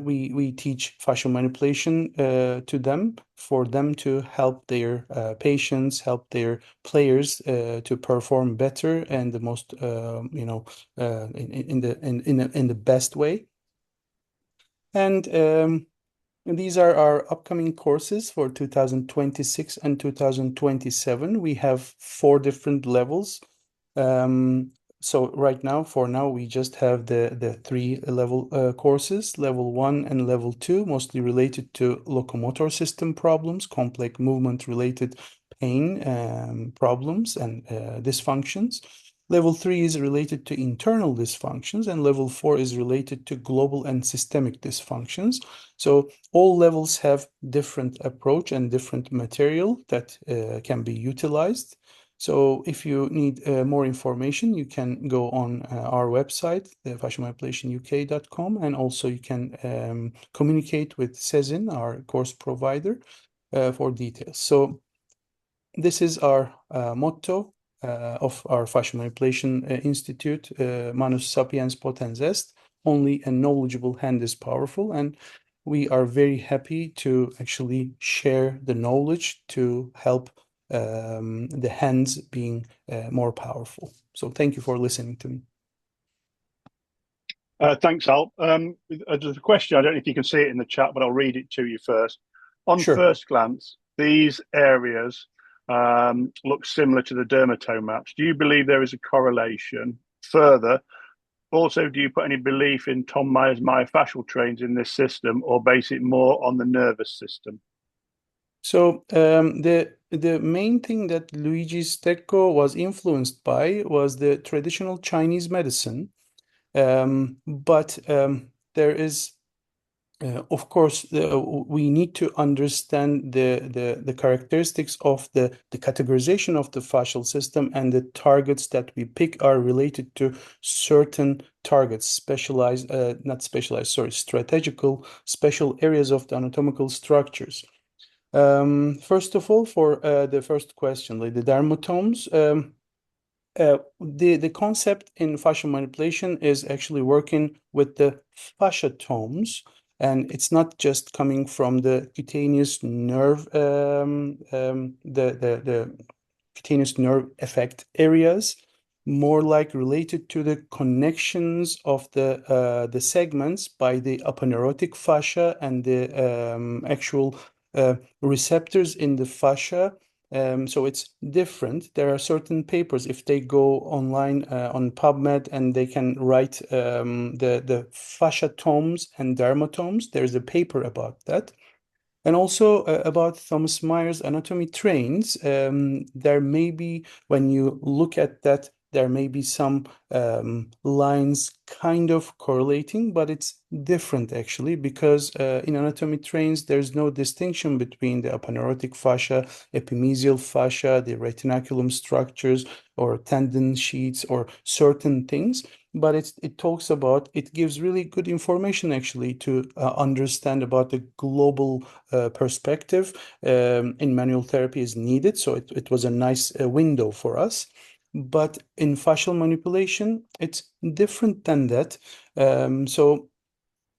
we teach fascial manipulation to them for them to help their patients, help their players to perform better and the most, in the best way. And these are our upcoming courses for 2026 and 2027. We have 4 different levels. Um, so right now, for now, we just have the 3 level courses, level 1 and level 2, mostly related to locomotor system problems, complex movement related pain problems and dysfunctions. Level 3 is related to internal dysfunctions, and level 4 is related to global and systemic dysfunctions. So all levels have different approach and different material that can be utilized. So if you need more information, you can go on our website, fascialmanipulationuk.com, and also you can communicate with Sezin, our course provider, for details. So this is our motto of our Fascial Manipulation Institute, Manus Sapiens Potens Est, only a knowledgeable hand is powerful. And we are very happy to actually share the knowledge to help the hands being more powerful. So thank you for listening to me. Thanks, Al. There's a question. I don't know if you can see it in the chat, but I'll read it to you first. On Sure. first glance, these areas look similar to the dermatome maps. Do you believe there is a correlation? Further, also, do you put any belief in Tom Myers myofascial trains in this system, or base it more on the nervous system? So the main thing that Luigi Stecco was influenced by was the traditional Chinese medicine. But there is, of course, we need to understand the characteristics of the categorization of the fascial system, and the targets that we pick are related to certain targets, specialized, not specialized, sorry, strategical, special areas of the anatomical structures. First of all, for the first question, like the dermatomes, the concept in fascial manipulation is actually working with the fasciatomes, and it's not just coming from the cutaneous nerve, the cutaneous nerve effect areas, more like related to the connections of the segments by the aponeurotic fascia and the actual receptors in the fascia. So it's different. There are certain papers, if they go online on PubMed, and they can write the fasciatomes and dermatomes. There's a paper about that. And also about Thomas Myers anatomy trains, there may be, when you look at that, there may be some lines kind of correlating, but it's different actually, because in anatomy trains, there's no distinction between the aponeurotic fascia, epimysial fascia, the retinaculum structures, or tendon sheets, or certain things. But it talks about, it gives really good information actually to understand about the global perspective in manual therapy is needed. So it was a nice window for us. But in fascial manipulation, it's different than that. So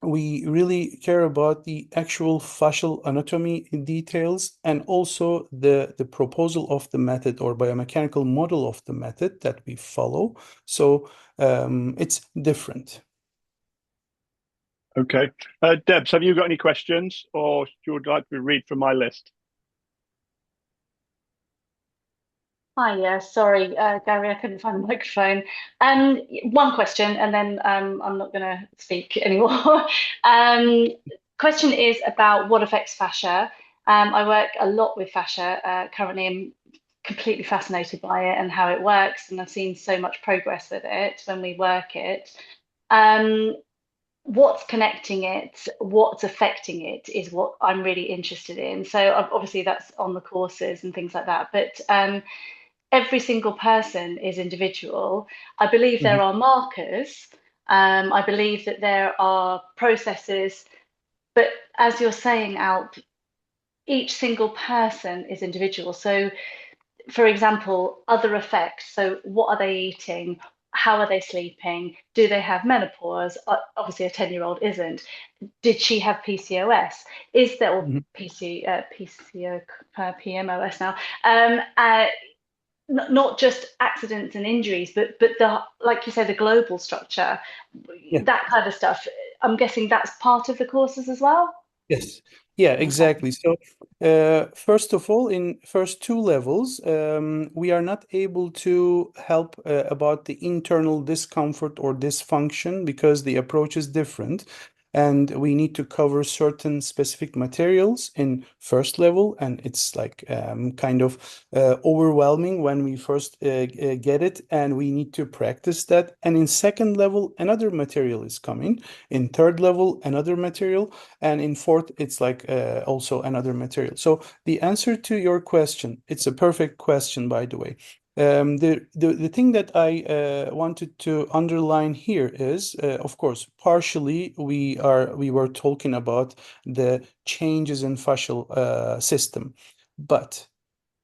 we really care about the actual fascial anatomy details, and also the proposal of the method or biomechanical model of the method that we follow. So it's different. Okay. Debs, have you got any questions, or you would like to read from my list? Hi, yeah, sorry, Gary, I couldn't find the microphone. One question, and then I'm not going to speak anymore. um, Question is about what affects fascia. I work a lot with fascia currently. I'm completely fascinated by it and how it works, and I've seen so much progress with it when we work it. Um, what's connecting it, what's affecting it, is what I'm really interested in. So obviously that's on the courses and things like that, but every single person is individual. I believe there Mhm. are markers. I believe that there are processes, but as you're saying, Alp, each single person is individual. So, for example, other effects. So, what are they eating? How are they sleeping? Do they have menopause? Obviously, a 10-year-old isn't. Did she have PCOS? Is there, or Mhm. PMOS now? Not just accidents and injuries, but the, like you say, the global structure, Yeah. that kind of stuff. I'm guessing that's part of the courses as well. Yes. Yeah, Okay. exactly. So, first of all, in first two levels, we are not able to help about the internal discomfort or dysfunction, because the approach is different. And we need to cover certain specific materials in first level, and it's like kind of overwhelming when we first get it, and we need to practice that. And in second level, another material is coming. In third level, another material, and in fourth, it's like also another material. So the answer to your question, it's a perfect question, by the way. The thing that I wanted to underline here is, of course, partially we were talking about the changes in fascial system, but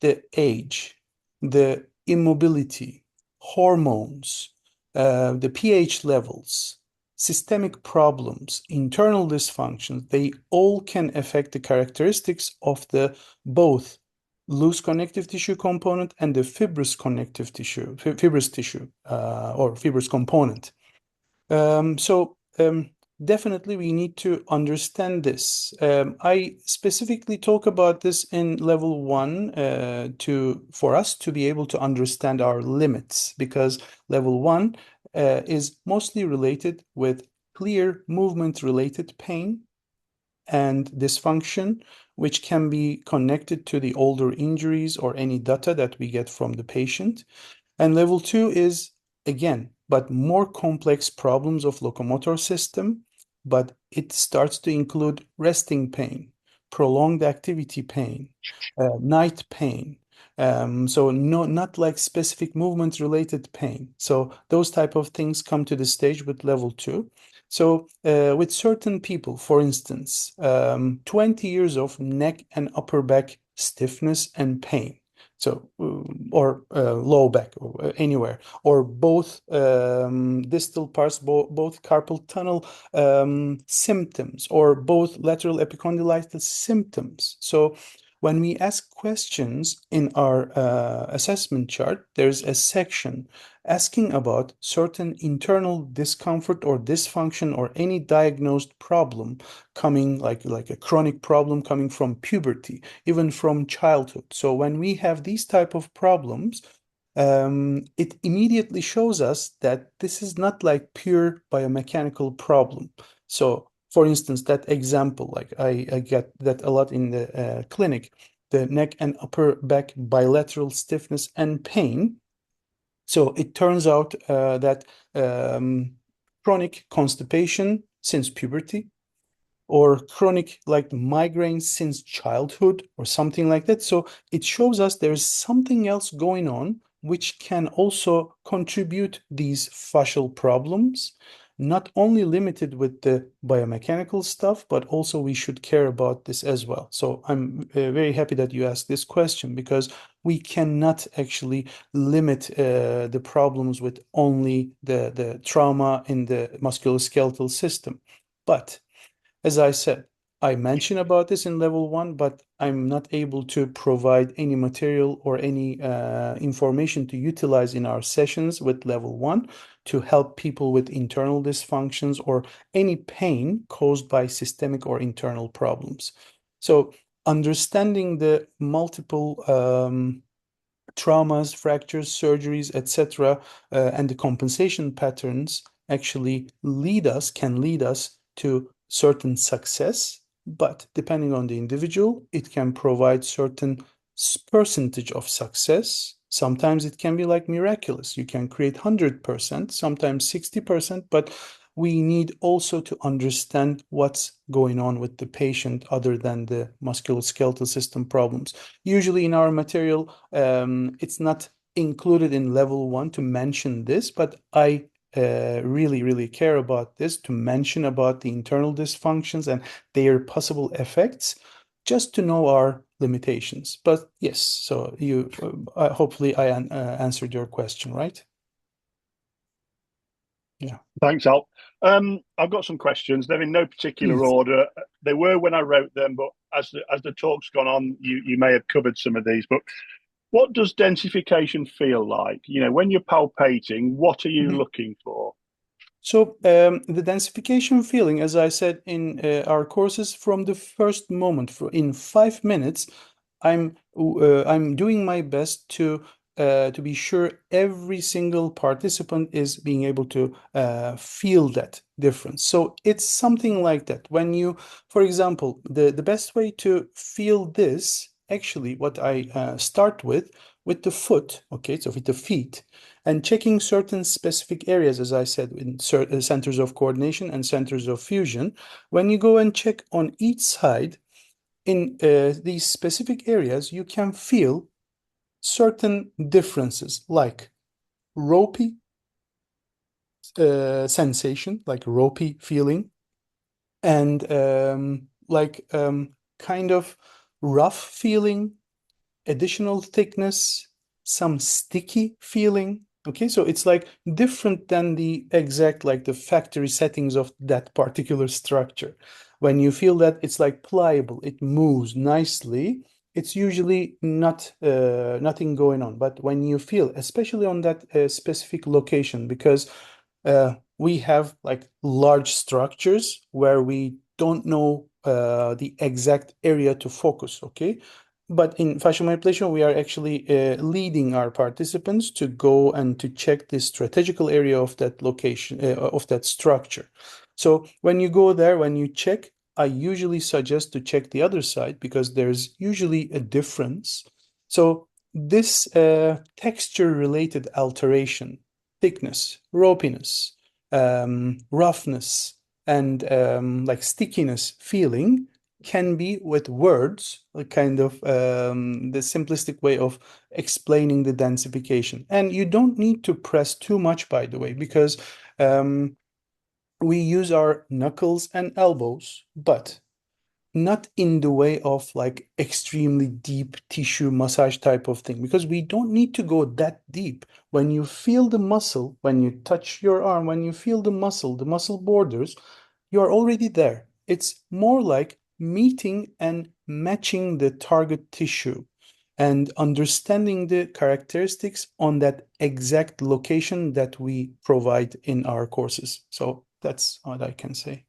the age, the immobility, hormones, the pH levels, systemic problems, internal dysfunctions, they all can affect the characteristics of the both loose connective tissue component and the fibrous connective tissue, fibrous tissue, or fibrous component. So definitely we need to understand this. I specifically talk about this in level 1 for us to be able to understand our limits, because level 1 is mostly related with clear movement related pain and dysfunction, which can be connected to the older injuries or any data that we get from the patient. And level 2 is, again, but more complex problems of locomotor system, but it starts to include resting pain, prolonged activity pain, night pain. So not like specific movement related pain. So those type of things come to the stage with level 2. So with certain people, for instance, 20 years of neck and upper back stiffness and pain. So, or low back, or anywhere, or both distal parts, both carpal tunnel symptoms, or both lateral epicondylitis symptoms. So, when we ask questions in our assessment chart, there's a section asking about certain internal discomfort or dysfunction or any diagnosed problem coming, like a chronic problem coming from puberty, even from childhood. So when we have these type of problems, it immediately shows us that this is not like pure biomechanical problem. So for instance, that example, like I get that a lot in the clinic, the neck and upper back bilateral stiffness and pain. So it turns out that chronic constipation since puberty, or chronic like migraines since childhood or something like that. So it shows us there's something else going on which can also contribute these fascial problems, not only limited with the biomechanical stuff, but also we should care about this as well. So I'm very happy that you asked this question, because we cannot actually limit the problems with only the trauma in the musculoskeletal system. But as I said, I mentioned about this in level 1, but I'm not able to provide any material or any information to utilize in our sessions with level 1 to help people with internal dysfunctions or any pain caused by systemic or internal problems. So understanding the multiple traumas, fractures, surgeries, etc., and the compensation patterns actually can lead us to certain success, but depending on the individual, it can provide certain percentage of success. Sometimes it can be like miraculous. You can create 100%, sometimes 60%, but we need also to understand what's going on with the patient other than the musculoskeletal system problems. Usually in our material, it's not included in level 1 to mention this, but I really, really care about this, to mention about the internal dysfunctions and their possible effects, just to know our limitations. But yes, so you hopefully I answered your question, right? Yeah. Thanks, Al. I've got some questions. They're in no particular Please. order. They were when I wrote them, but as the talk's gone on, you may have covered some of these. But what does densification feel like? You know, when you're palpating, what are you Mhm. looking for? So the densification feeling, as I said in our courses, from the first moment, in 5 minutes, I'm doing my best to be sure every single participant is being able to feel that difference. So it's something like that. When you, for example, the best way to feel this, actually, what I start with the foot, okay, so with the feet, and checking certain specific areas, as I said, in centers of coordination and centers of fusion. When you go and check on each side in these specific areas, you can feel certain differences, like ropey sensation, like ropey feeling, and kind of rough feeling, additional thickness, some sticky feeling. Okay, so it's like different than the exact, like the factory settings of that particular structure. When you feel that it's like pliable, it moves nicely, it's usually not nothing going on. But when you feel, especially on that specific location, because we have like large structures where we don't know the exact area to focus, okay? But in fascial manipulation, we are actually leading our participants to go and to check the strategical area of that location, of that structure. So when you go there, when you check, I usually suggest to check the other side because there's usually a difference. So this texture-related alteration, thickness, ropiness, roughness, and like stickiness feeling can be with words, a kind of the simplistic way of explaining the densification. And you don't need to press too much, by the way, because we use our knuckles and elbows, but not in the way of like extremely deep tissue massage type of thing, because we don't need to go that deep. When you feel the muscle, when you touch your arm, when you feel the muscle borders, you are already there. It's more like meeting and matching the target tissue and understanding the characteristics on that exact location that we provide in our courses. So that's what I can say.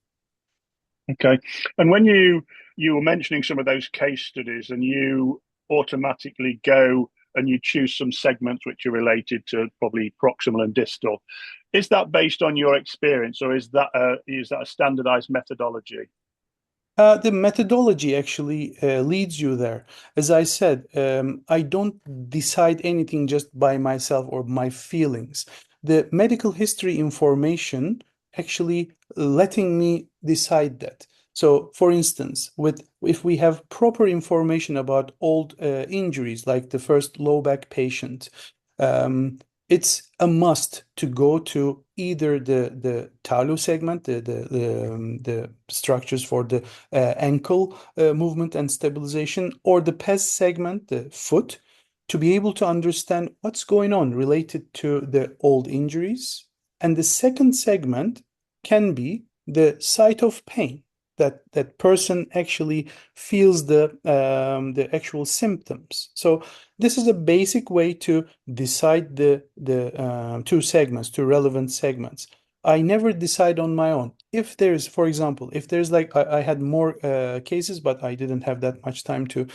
Okay. And when you were mentioning some of those case studies, and you automatically go and you choose some segments which are related to probably proximal and distal, is that based on your experience, or is that a standardized methodology? The methodology actually leads you there. As I said, I don't decide anything just by myself or my feelings. The medical history information actually letting me decide that. So, for instance, with if we have proper information about old injuries, like the first low back patient, um, it's a must to go to either the talus segment, the structures for the ankle movement and stabilization, or the pes segment, the foot, to be able to understand what's going on related to the old injuries. And the second segment can be the site of pain, that person actually feels the actual symptoms. So this is a basic way to decide the two segments, two relevant segments. I never decide on my own. If there's, for example, if there's like I had more cases, but I didn't have that much time to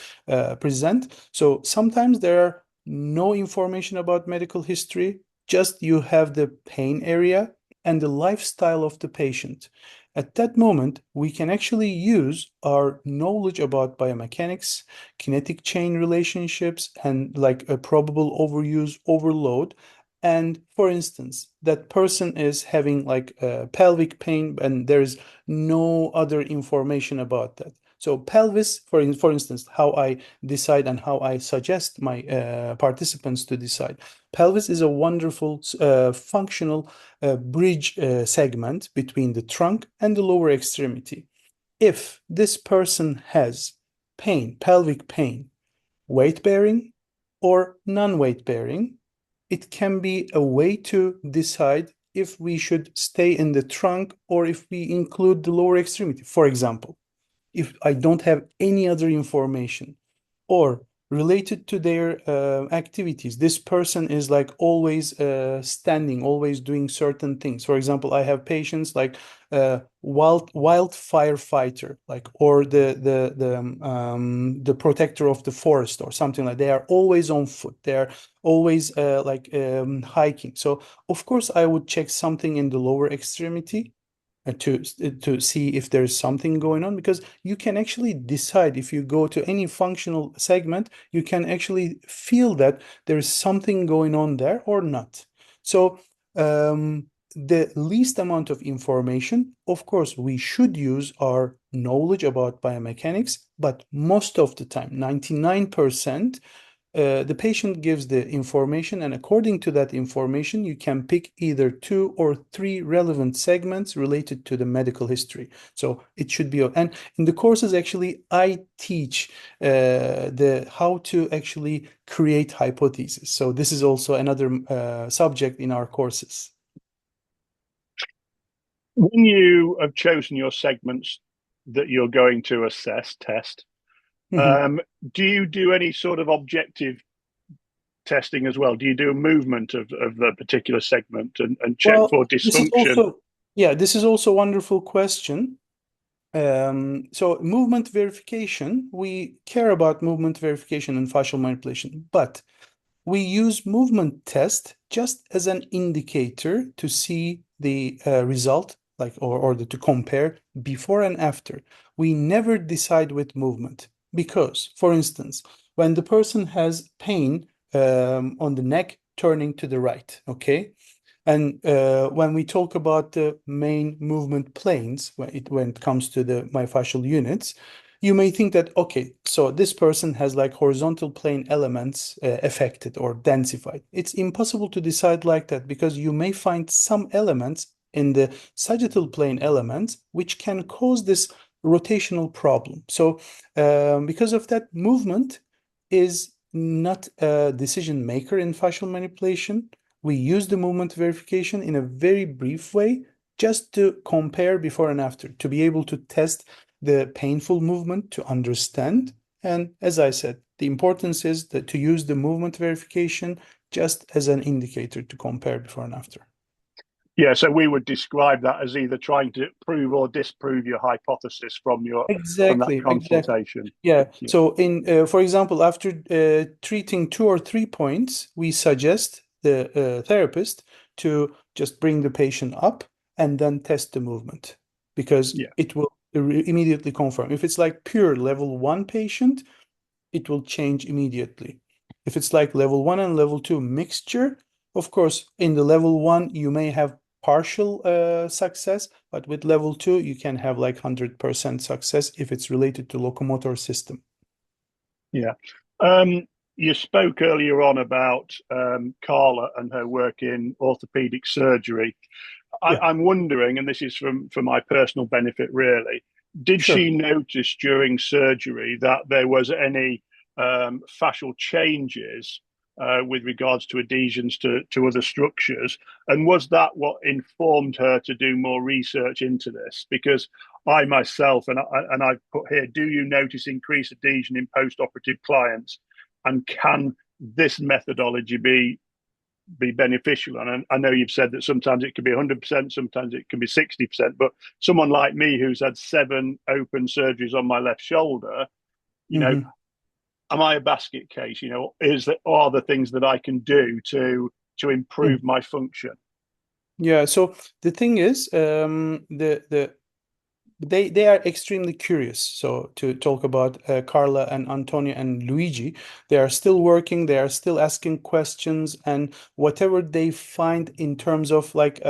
present. So sometimes there are no information about medical history, just you have the pain area and the lifestyle of the patient. At that moment, we can actually use our knowledge about biomechanics, kinetic chain relationships, and like a probable overuse overload. And for instance, that person is having like pelvic pain and there's no other information about that. So pelvis, for instance, how I decide and how I suggest my participants to decide. Pelvis is a wonderful functional bridge segment between the trunk and the lower extremity. If this person has pain, pelvic pain, weight bearing or non-weight bearing, it can be a way to decide if we should stay in the trunk or if we include the lower extremity. For example, if I don't have any other information, or related to their activities, this person is like always standing, always doing certain things. For example, I have patients like wildfire fighter, like, or the protector of the forest or something like. They are always on foot. They are always hiking. So of course I would check something in the lower extremity to see if there's something going on, because you can actually decide. If you go to any functional segment, you can actually feel that there's something going on there or not. So the least amount of information, of course, we should use our knowledge about biomechanics, but most of the time, 99%, the patient gives the information, and according to that information, you can pick either 2 or 3 relevant segments related to the medical history. So it should be, and in the courses, actually, I teach the how to actually create hypotheses. So this is also another subject in our courses. When you have chosen your segments that you're going to test, Mhm. do you do any sort of objective testing as well? Do you do a movement of the particular segment and check Well, for this is dysfunction? also Yeah, this is also a wonderful question. So movement verification, we care about movement verification and fascial manipulation, but we use movement test just as an indicator to see the result, like to compare before and after. We never decide with movement because, for instance, when the person has pain on the neck turning to the right, okay? And when we talk about the main movement planes, when it comes to the myofascial units, you may think that, okay, so this person has like horizontal plane elements affected or densified. It's impossible to decide like that because you may find some elements in the sagittal plane elements which can cause this rotational problem. So because of that, movement is not a decision maker in fascial manipulation. We use the movement verification in a very brief way just to compare before and after, to be able to test the painful movement to understand. And as I said, the importance is that to use the movement verification just as an indicator to compare before and after. Yeah, so we would describe that as either trying to prove or disprove your hypothesis from that Exactly. consultation. Yeah. Yeah, So for example, after treating 2 or 3 points, we suggest the therapist to just bring the patient up and then test the movement because yeah, it will immediately confirm. If it's like pure level 1 patient, it will change immediately. If it's like level 1 and level 2 mixture, of course, in the level 1, you may have partial success, but with level 2, you can have like 100% success if it's related to locomotor system. yeah. Um, you spoke earlier on about Carla and her work in orthopedic surgery. Yeah, I'm wondering, and this is for my personal benefit, really, did sure. she notice during surgery that there was any fascial changes with regards to adhesions to other structures? And was that what informed her to do more research into this? Because I myself, and I've put here, do you notice increased adhesion in post-operative clients? And can this methodology be beneficial? And I know you've said that sometimes it can be 100%, sometimes it can be 60%. But someone like me who's had 7 open surgeries on my left shoulder, you know, Mhm. am I a basket case? You know, are there things that I can do to Mhm. improve my function? Yeah, so the thing is, they are extremely curious. So to talk about Carla and Antonio and Luigi, they are still working, they are still asking questions, and whatever they find in terms of like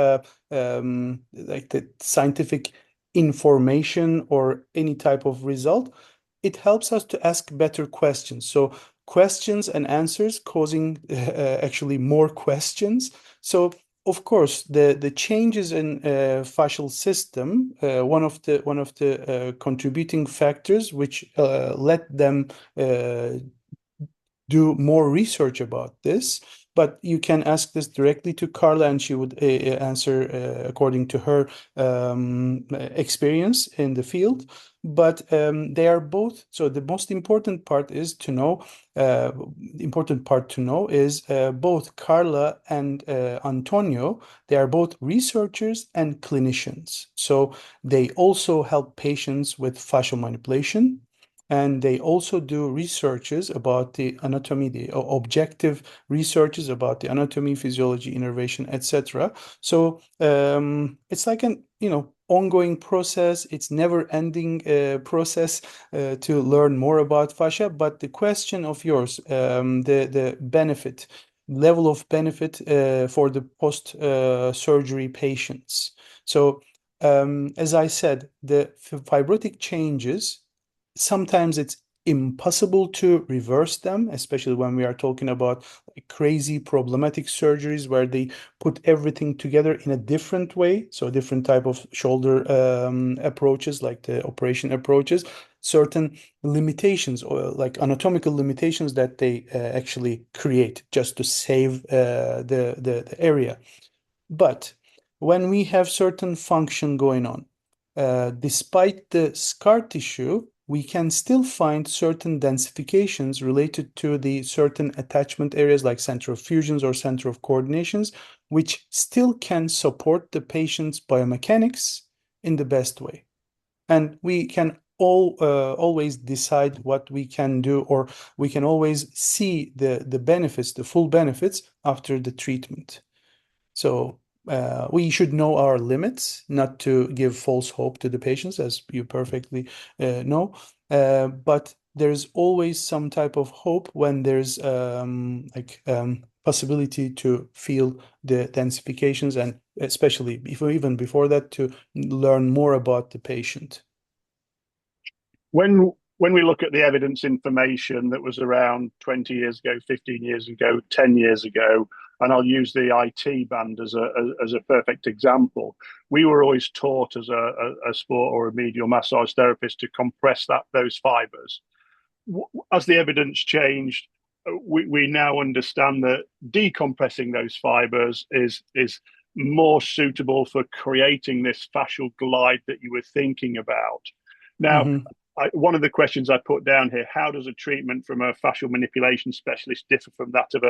the scientific information or any type of result, it helps us to ask better questions. So questions and answers causing actually more questions. So of course, the changes in fascial system, one of the contributing factors which let them do more research about this. But you can ask this directly to Carla, and she would answer according to her experience in the field. But they are both. So the most important part is to know. Important part to know is both Carla and Antonio. They are both researchers and clinicians. So they also help patients with fascial manipulation, and they also do researches about the anatomy, the objective researches about the anatomy, physiology, innervation, etc. So it's like an ongoing process. It's never ending process to learn more about fascia. But the question of yours, the benefit, level of benefit for the post surgery patients. So as I said, the fibrotic changes, sometimes it's impossible to reverse them, especially when we are talking about like crazy problematic surgeries where they put everything together in a different way. So different type of shoulder approaches, like the operation approaches, certain limitations or like anatomical limitations that they actually create just to save the area. But when we have certain function going on, despite the scar tissue, we can still find certain densifications related to the certain attachment areas like center of fusions or center of coordinations, which still can support the patient's biomechanics in the best way. And we can always decide what we can do, or we can always see the benefits, the full benefits after the treatment. So we should know our limits, not to give false hope to the patients, as you perfectly know. But there's always some type of hope when there's possibility to feel the densifications, and especially even before that, to learn more about the patient. When we look at the evidence information that was around 20 years ago, 15 years ago, 10 years ago, and I'll use the IT band as a perfect example. We were always taught as a sport or a medial massage therapist to compress those fibers. As the evidence changed, we now understand that decompressing those fibers is more suitable for creating this fascial glide that you were thinking about. Now, Mm-hmm. One of the questions I put down here: how does a treatment from a fascial manipulation specialist differ from that of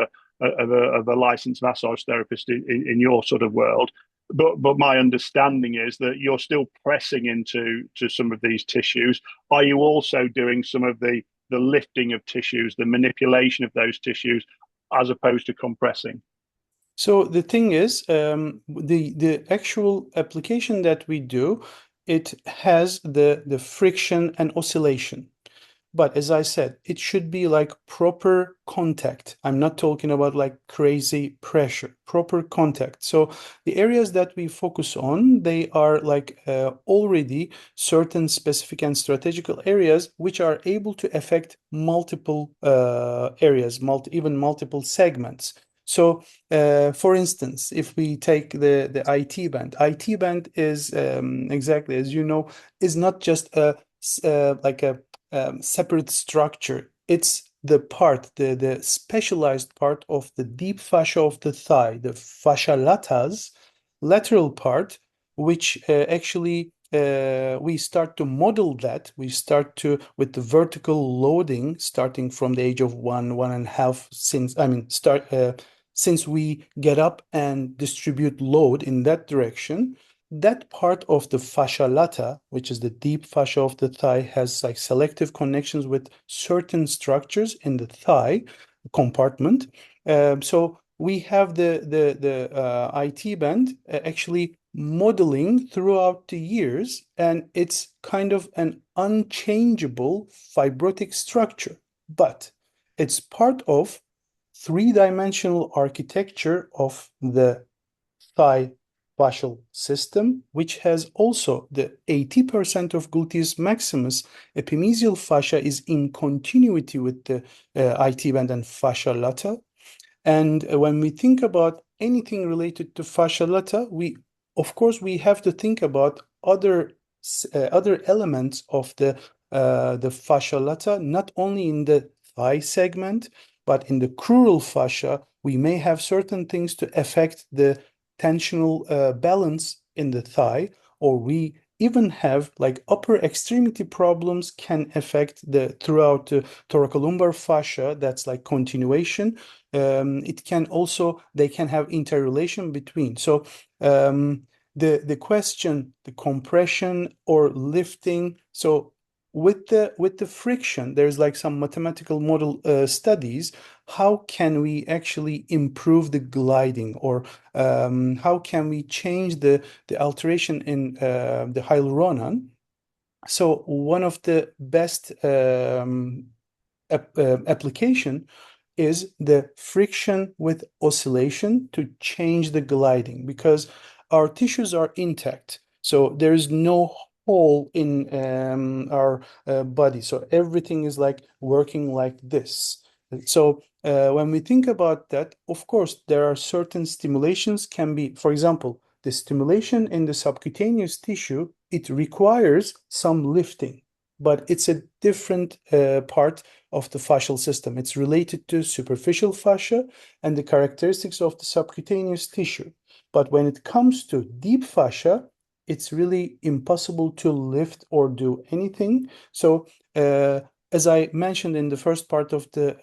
a licensed massage therapist in your sort of world? But my understanding is that you're still pressing into some of these tissues. Are you also doing some of the lifting of tissues, the manipulation of those tissues, as opposed to compressing? So the thing is, the actual application that we do, it has the friction and oscillation. But as I said, it should be like proper contact. I'm not talking about like crazy pressure, proper contact. So the areas that we focus on, they are like already certain specific and strategical areas which are able to affect multiple areas, even multiple segments. So, for instance, if we take the IT band is exactly as you know, is not just like a separate structure. It's the specialized part of the deep fascia of the thigh, the fascia lata's lateral part, which actually we start to model that. We start to with the vertical loading starting from the age of 1.5, since we get up and distribute load in that direction. That part of the fascia lata, which is the deep fascia of the thigh, has like selective connections with certain structures in the thigh compartment. So we have the IT band actually modeling throughout the years, and it's kind of an unchangeable fibrotic structure, but it's part of three-dimensional architecture of the thigh fascial system, which has also the 80% of gluteus maximus epimesial fascia is in continuity with the IT band and fascia lata. And when we think about anything related to fascia lata, of course, we have to think about other elements of the fascia lata, not only in the thigh segment, but in the crural fascia. We may have certain things to affect the tensional balance in the thigh, or we even have like upper extremity problems can affect throughout the thoracolumbar fascia. That's like continuation. It can also, they can have interrelation between. So the question, the compression or lifting. So with the friction, there's like some mathematical model studies. How can we actually improve the gliding, or how can we change the alteration in the hyaluronan? So one of the best application is the friction with oscillation to change the gliding, because our tissues are intact. So there is no hole in our body. So everything is like working like this. So when we think about that, of course, there are certain stimulations can be, for example, the stimulation in the subcutaneous tissue, it requires some lifting, but it's a different part of the fascial system. It's related to superficial fascia and the characteristics of the subcutaneous tissue. But when it comes to deep fascia, it's really impossible to lift or do anything. So as I mentioned in the first part of the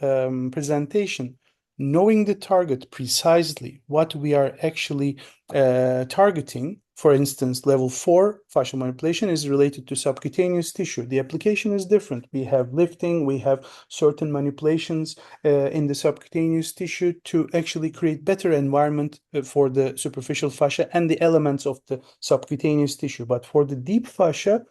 presentation, knowing the target precisely, what we are actually targeting. For instance, level 4 fascial manipulation is related to subcutaneous tissue. The application is different. We have lifting, we have certain manipulations in the subcutaneous tissue to actually create better environment for the superficial fascia and the elements of the subcutaneous tissue. But for the deep fascia,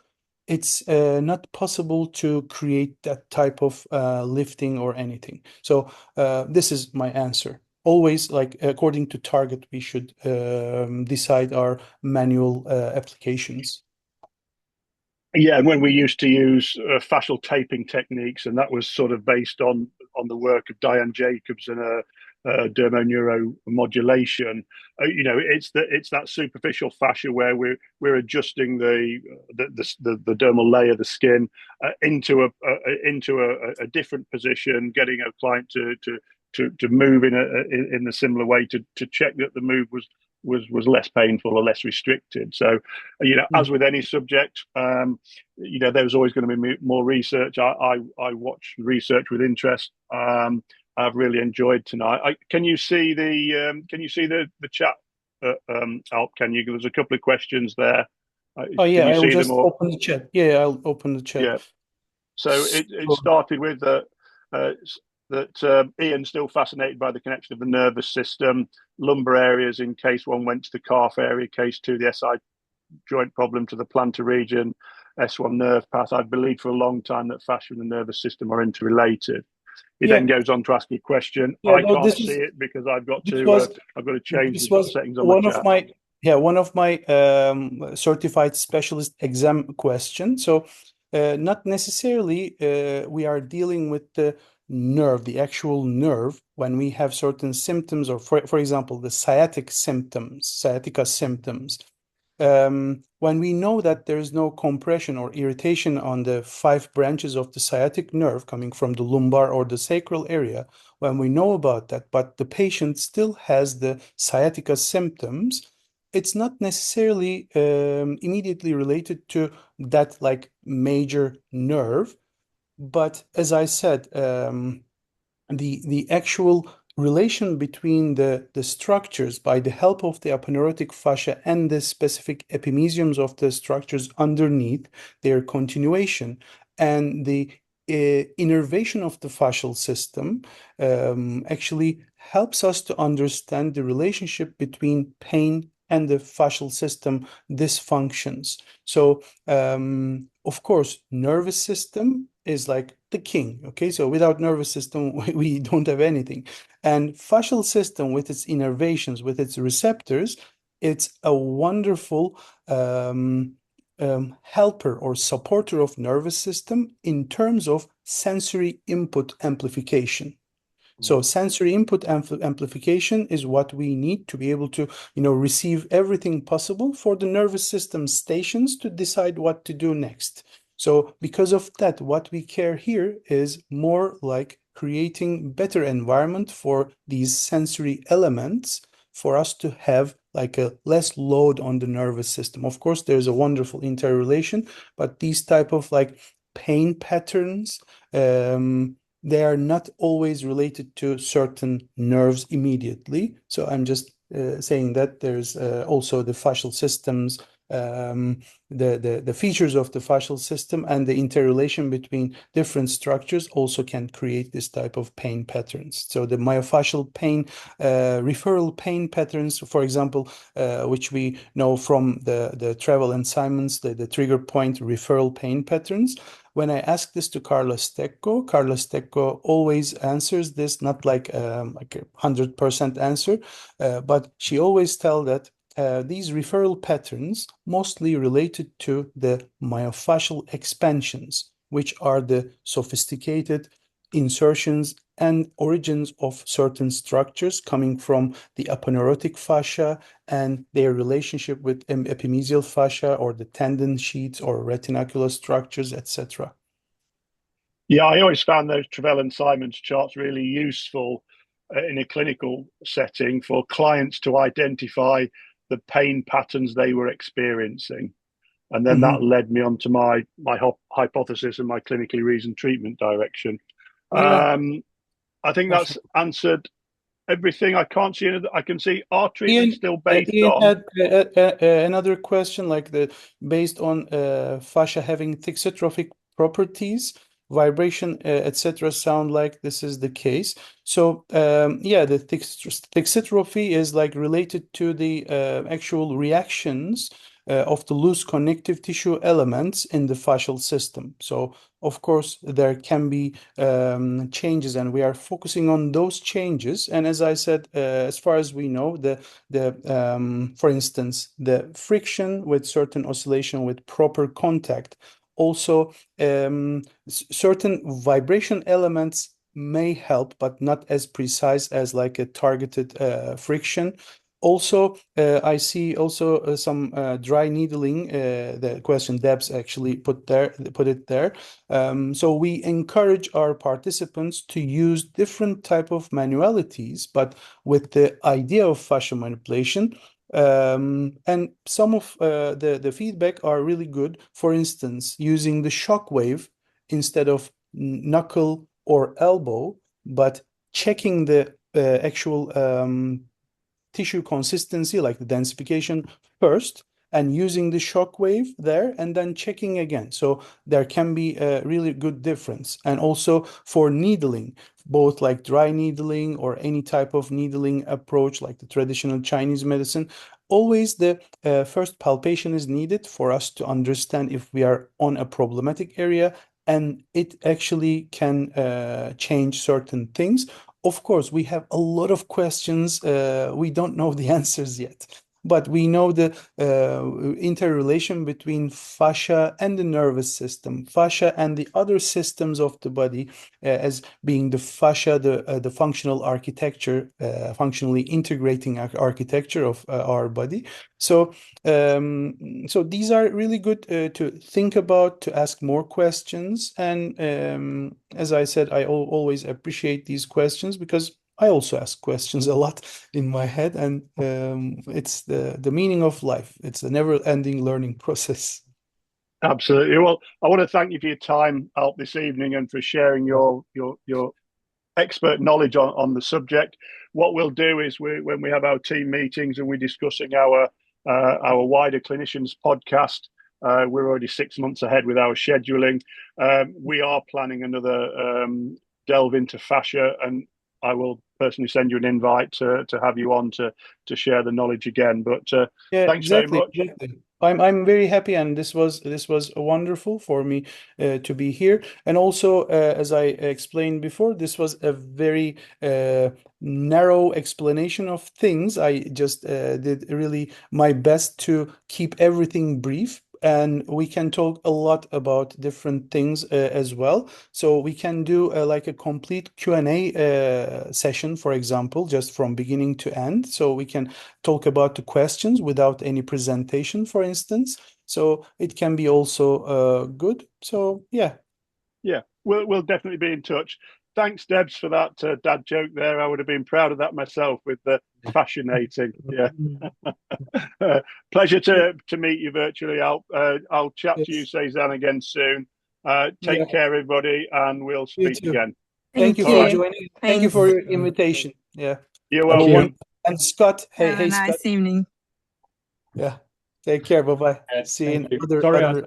it's not possible to create that type of lifting or anything. So this is my answer. Always, like according to target, we should decide our manual applications. Yeah, and when we used to use fascial taping techniques, and that was sort of based on the work of Diane Jacobs and dermoneuromodulation. It's that superficial fascia where we're adjusting the dermal layer, the skin, into a different position, getting a client to move in a similar way to check that the move was less painful or less restricted. So, as with any subject, there's always going to be more research. I watch research with interest. I've really enjoyed tonight. Can you see the chat, Alp? Can you? There's a couple of questions there. Oh yeah, Can you I'll see them just all? open the chat. Yeah, I'll open the chat. Yeah. So it So, started with that Ian's still fascinated by the connection of the nervous system, lumbar areas in case one went to the calf area, case 2, the SI joint problem to the plantar region, S1 nerve path. I believed for a long time that fascia and the nervous system are interrelated. He yeah, then goes on to ask you a question. yeah. I No, can't see it because this was I've got to change this the was settings on my chat. one of my certified specialist exam questions. So not necessarily we are dealing with the nerve, the actual nerve, when we have certain symptoms, or for example, the sciatica symptoms. When we know that there is no compression or irritation on the 5 branches of the sciatic nerve coming from the lumbar or the sacral area, when we know about that, but the patient still has the sciatica symptoms, it's not necessarily immediately related to that like major nerve. But as I said, the actual relation between the structures by the help of the aponeurotic fascia and the specific epimysiums of the structures underneath, their continuation and the innervation of the fascial system actually helps us to understand the relationship between pain and the fascial system dysfunctions. So, of course, nervous system is like the king. Okay, so without nervous system, we don't have anything. And fascial system with its innervations, with its receptors, it's a wonderful helper or supporter of nervous system in terms of sensory input amplification. So sensory input amplification is what we need to be able to, receive everything possible for the nervous system stations to decide what to do next. So because of that, what we care here is more like creating better environment for these sensory elements for us to have like a less load on the nervous system. Of course, there's a wonderful interrelation, but these type of like pain patterns, they are not always related to certain nerves immediately. So I'm just saying that there's also the fascial systems, the features of the fascial system and the interrelation between different structures also can create this type of pain patterns. So the myofascial pain, referral pain patterns, for example, which we know from the Travel and Simons, the trigger point referral pain patterns. When I ask this to Carla Stecco always answers this, not like a 100% answer, but she always tell that these referral patterns mostly related to the myofascial expansions, which are the sophisticated insertions and origins of certain structures coming from the aponeurotic fascia and their relationship with epimysial fascia or the tendon sheets or retinacular structures, etc. Yeah, I always found those Travell and Simons charts really useful in a clinical setting for clients to identify the pain patterns they were experiencing. and then that led me on to my hypothesis and my clinically reasoned treatment direction. Yeah. I think that's answered everything. I can't see anything. I can see our treatment still based Ian on. had another question, like based on fascia having thixotrophic properties, vibration, etc. Sound like this is the case. So yeah, the thixotrophy is like related to the actual reactions of the loose connective tissue elements in the fascial system. So of course there can be changes, and we are focusing on those changes. And as I said, as far as we know, for instance, the friction with certain oscillation with proper contact, also certain vibration elements may help, but not as precise as like a targeted friction. Also, I see also some dry needling. The question Debs actually put it there. So we encourage our participants to use different type of manualities, but with the idea of fascial manipulation. And some of the feedback are really good. For instance, using the shock wave instead of knuckle or elbow, but checking the actual tissue consistency, like the densification first, and using the shock wave there, and then checking again. So there can be a really good difference. And also for needling, both like dry needling or any type of needling approach, like the traditional Chinese medicine, always the first palpation is needed for us to understand if we are on a problematic area, and it actually can change certain things. Of course, we have a lot of questions. We don't know the answers yet, but we know the interrelation between fascia and the nervous system, fascia and the other systems of the body, as being the fascia, the functional architecture, functionally integrating architecture of our body. So, so these are really good to think about, to ask more questions. And as I said, I always appreciate these questions because I also ask questions a lot in my head, and it's the meaning of life. It's a never-ending learning process. Absolutely. Well, I want to thank you for your time out this evening and for sharing your expert knowledge on the subject. What we'll do is when we have our team meetings and we're discussing our wider clinicians podcast, we're already 6 months ahead with our scheduling. We are planning another delve into fascia, and I will personally send you an invite to have you on to share the knowledge again. But Yeah, thanks very exactly, much. exactly. I'm very happy, and this was wonderful for me to be here. And also, as I explained before, this was a very narrow explanation of things. I just did really my best to keep everything brief, and we can talk a lot about different things as well. So we can do like a complete Q&A session, for example, just from beginning to end. So we can talk about the questions without any presentation, for instance. So it can be also good. So yeah. Yeah, we'll definitely be in touch. Thanks, Debs, for that dad joke there. I would have been proud of that myself with the fascinating. Yeah. Pleasure to meet you virtually. I'll chat to you, Yes. Cezanne, again soon. Yeah. Take care, everybody, and we'll You speak too. again. Thank you Thank All for right. you. joining. Thank you for Thanks. your invitation. Yeah. You're Have a welcome. wonderful. And Scott, Have a hey Scott. nice evening. Yeah. Take care. Bye bye. See you in Thank you. other Sorry, other